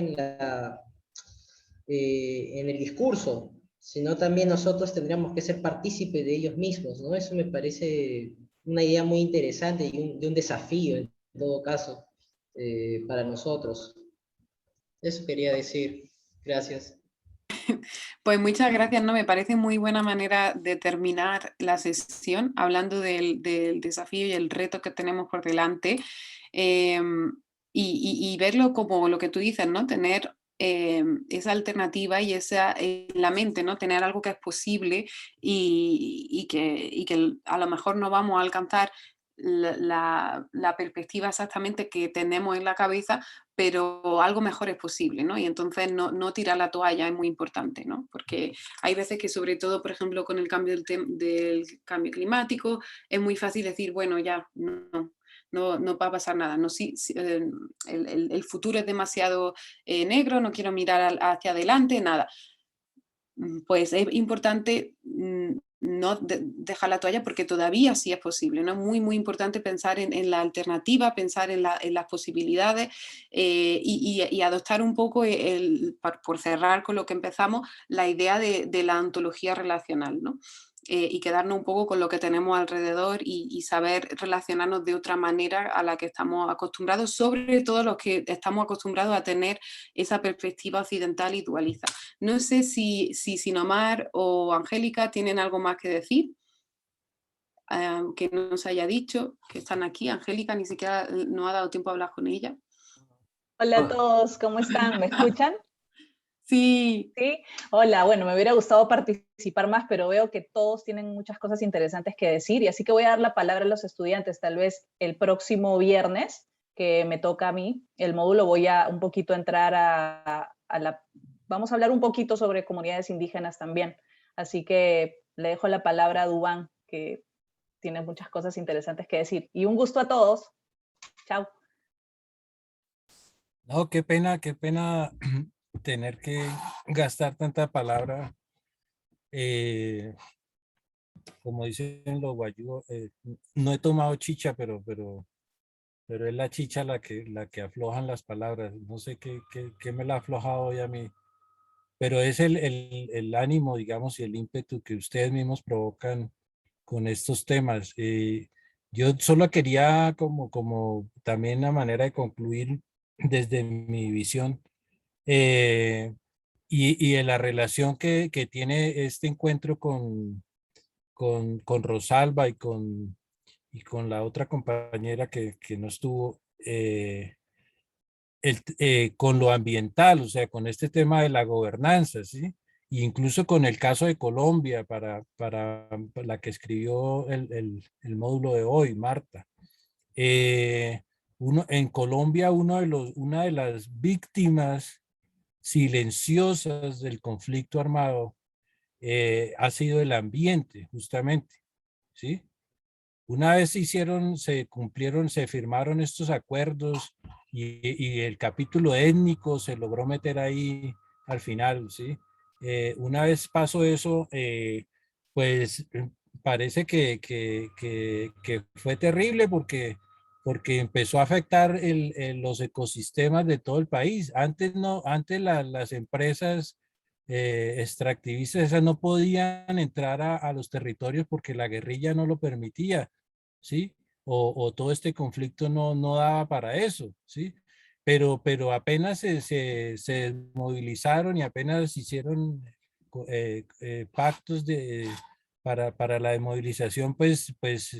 Speaker 8: en el discurso, sino también nosotros tendríamos que ser partícipes de ellos mismos, ¿no? Eso me parece una idea muy interesante y de un desafío, en todo caso, para nosotros. Eso quería decir. Gracias.
Speaker 2: Pues muchas gracias, ¿no? Me parece muy buena manera de terminar la sesión hablando del desafío y el reto que tenemos por delante, y verlo como lo que tú dices, ¿no? Tener esa alternativa y esa en la mente, ¿no? Tener algo que es posible y que a lo mejor no vamos a alcanzar la perspectiva exactamente que tenemos en la cabeza, pero algo mejor es posible, ¿no? Y entonces no tirar la toalla es muy importante, ¿no? Porque hay veces que, sobre todo, por ejemplo, con el cambio del cambio climático, es muy fácil decir, bueno, ya, no va a pasar nada. No, el futuro es demasiado negro, no quiero mirar hacia adelante, nada. Pues es importante no dejar la toalla porque todavía sí es posible, ¿no? Es muy, muy importante pensar en la alternativa, pensar en las posibilidades, y adoptar un poco, por cerrar con lo que empezamos, la idea de la ontología relacional, ¿no? Y quedarnos un poco con lo que tenemos alrededor y saber relacionarnos de otra manera a la que estamos acostumbrados, sobre todo los que estamos acostumbrados a tener esa perspectiva occidental y dualista. No sé si Sinomar o Angélica tienen algo más que decir, que no nos haya dicho, que están aquí. Angélica ni siquiera no ha dado tiempo a hablar con ella.
Speaker 11: Hola a todos, ¿cómo están? ¿Me escuchan?
Speaker 2: Sí.
Speaker 11: Sí. Hola, bueno, me hubiera gustado participar más, pero veo que todos tienen muchas cosas interesantes que decir, y así que voy a dar la palabra a los estudiantes, tal vez el próximo viernes, que me toca a mí, el módulo, voy a un poquito entrar vamos a hablar un poquito sobre comunidades indígenas también, así que le dejo la palabra a Dubán, que tiene muchas cosas interesantes que decir. Y un gusto a todos. Chao.
Speaker 7: No, qué pena tener que gastar tanta palabra. Como dicen los guayúos, no he tomado chicha, pero es la chicha la que aflojan las palabras. No sé qué me la ha aflojado hoy a mí, pero es el ánimo, digamos, y el ímpetu que ustedes mismos provocan con estos temas. Yo solo quería como también una manera de concluir desde mi visión, y en la relación que tiene este encuentro con Rosalba y con la otra compañera que no estuvo, con lo ambiental, o sea, con este tema de la gobernanza, ¿sí? E incluso con el caso de Colombia, para la que escribió el módulo de hoy, Marta. En Colombia, una de las víctimas silenciosas del conflicto armado ha sido el ambiente, justamente, ¿sí? Una vez se firmaron estos acuerdos y el capítulo étnico se logró meter ahí al final, ¿sí? Una vez pasó eso, pues parece que fue terrible porque empezó a afectar los ecosistemas de todo el país. Antes las empresas extractivistas esas no podían entrar a los territorios porque la guerrilla no lo permitía, ¿sí? O todo este conflicto no daba para eso, ¿sí? Pero apenas se movilizaron y apenas hicieron pactos para la desmovilización, pues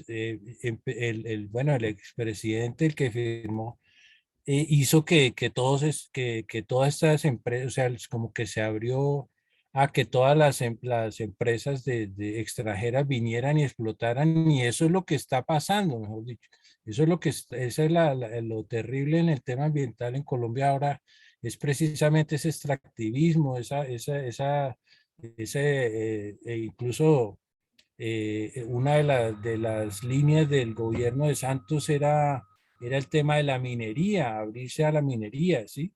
Speaker 7: el expresidente, el que firmó, hizo que todas estas empresas, o sea, es como que se abrió a que todas las empresas de extranjeras vinieran y explotaran, y eso es lo que está pasando, mejor dicho. Eso es esa es lo terrible en el tema ambiental en Colombia ahora, es precisamente ese extractivismo, incluso una de las líneas del gobierno de Santos era el tema de la minería, abrirse a la minería, ¿sí?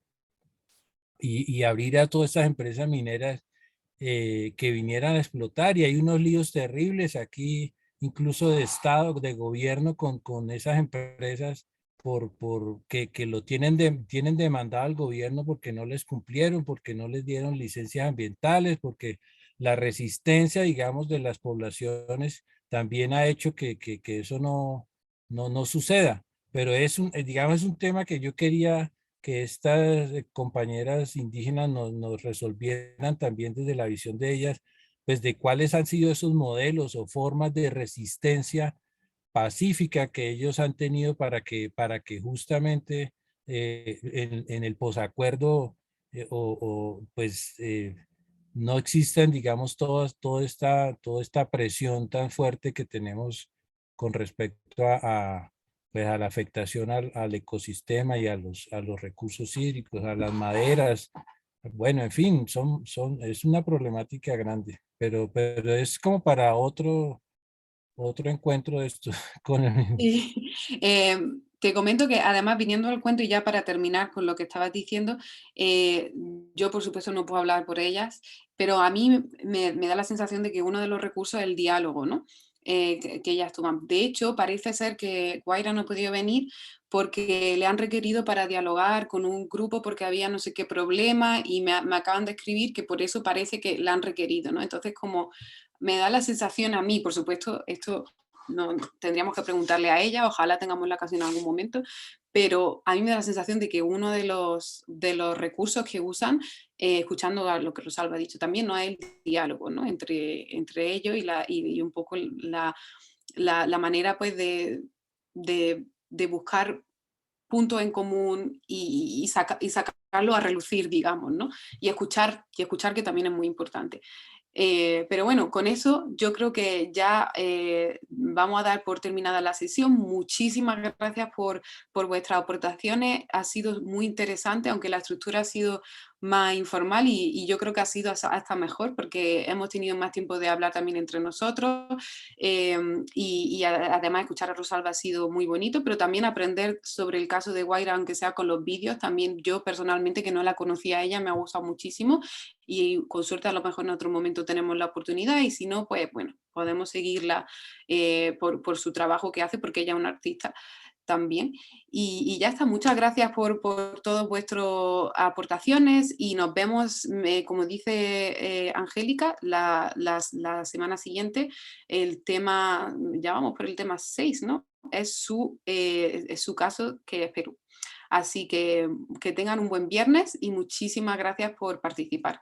Speaker 7: Y abrir a todas estas empresas mineras que vinieran a explotar. Y hay unos líos terribles aquí, incluso de Estado, de gobierno con esas empresas, que lo tienen demandado al gobierno porque no les cumplieron, porque no les dieron licencias ambientales, porque la resistencia, digamos, de las poblaciones también ha hecho que eso no suceda. Pero digamos, es un tema que yo quería que estas compañeras indígenas nos resolvieran también desde la visión de ellas, pues de cuáles han sido esos modelos o formas de resistencia pacífica que ellos han tenido para que justamente en el posacuerdo no existan, digamos, toda esta presión tan fuerte que tenemos con respecto pues a la afectación al ecosistema y a los recursos hídricos, a las maderas. Bueno, en fin, es una problemática grande, pero es como para otro encuentro de esto con el...
Speaker 2: Sí. Te comento que además viniendo al cuento y ya para terminar con lo que estabas diciendo, yo por supuesto no puedo hablar por ellas, pero a mí me da la sensación de que uno de los recursos es el diálogo, ¿no? Que ellas toman. De hecho, parece ser que Guaira no ha podido venir porque le han requerido para dialogar con un grupo porque había no sé qué problema y me acaban de escribir que por eso parece que la han requerido, ¿no? Entonces, como me da la sensación a mí, por supuesto, esto no, tendríamos que preguntarle a ella, ojalá tengamos la ocasión en algún momento, pero a mí me da la sensación de que uno de los recursos que usan, escuchando a lo que Rosalba ha dicho también, no es el diálogo, ¿no? entre ellos y un poco la manera pues de buscar puntos en común y sacarlo a relucir, digamos, ¿no? Y escuchar que también es muy importante. Pero bueno, con eso yo creo que ya vamos a dar por terminada la sesión. Muchísimas gracias por vuestras aportaciones. Ha sido muy interesante, aunque la estructura ha sido más informal y yo creo que ha sido hasta mejor porque hemos tenido más tiempo de hablar también entre nosotros y además escuchar a Rosalba ha sido muy bonito, pero también aprender sobre el caso de Guaira, aunque sea con los vídeos, también yo personalmente que no la conocía a ella me ha gustado muchísimo y con suerte a lo mejor en otro momento tenemos la oportunidad y si no, pues bueno, podemos seguirla por su trabajo que hace porque ella es una artista también. Y ya está, muchas gracias por todas vuestras aportaciones y nos vemos, como dice Angélica, la semana siguiente, el tema, ya vamos por el tema 6, ¿no? Es su caso que es Perú. Así que tengan un buen viernes y muchísimas gracias por participar.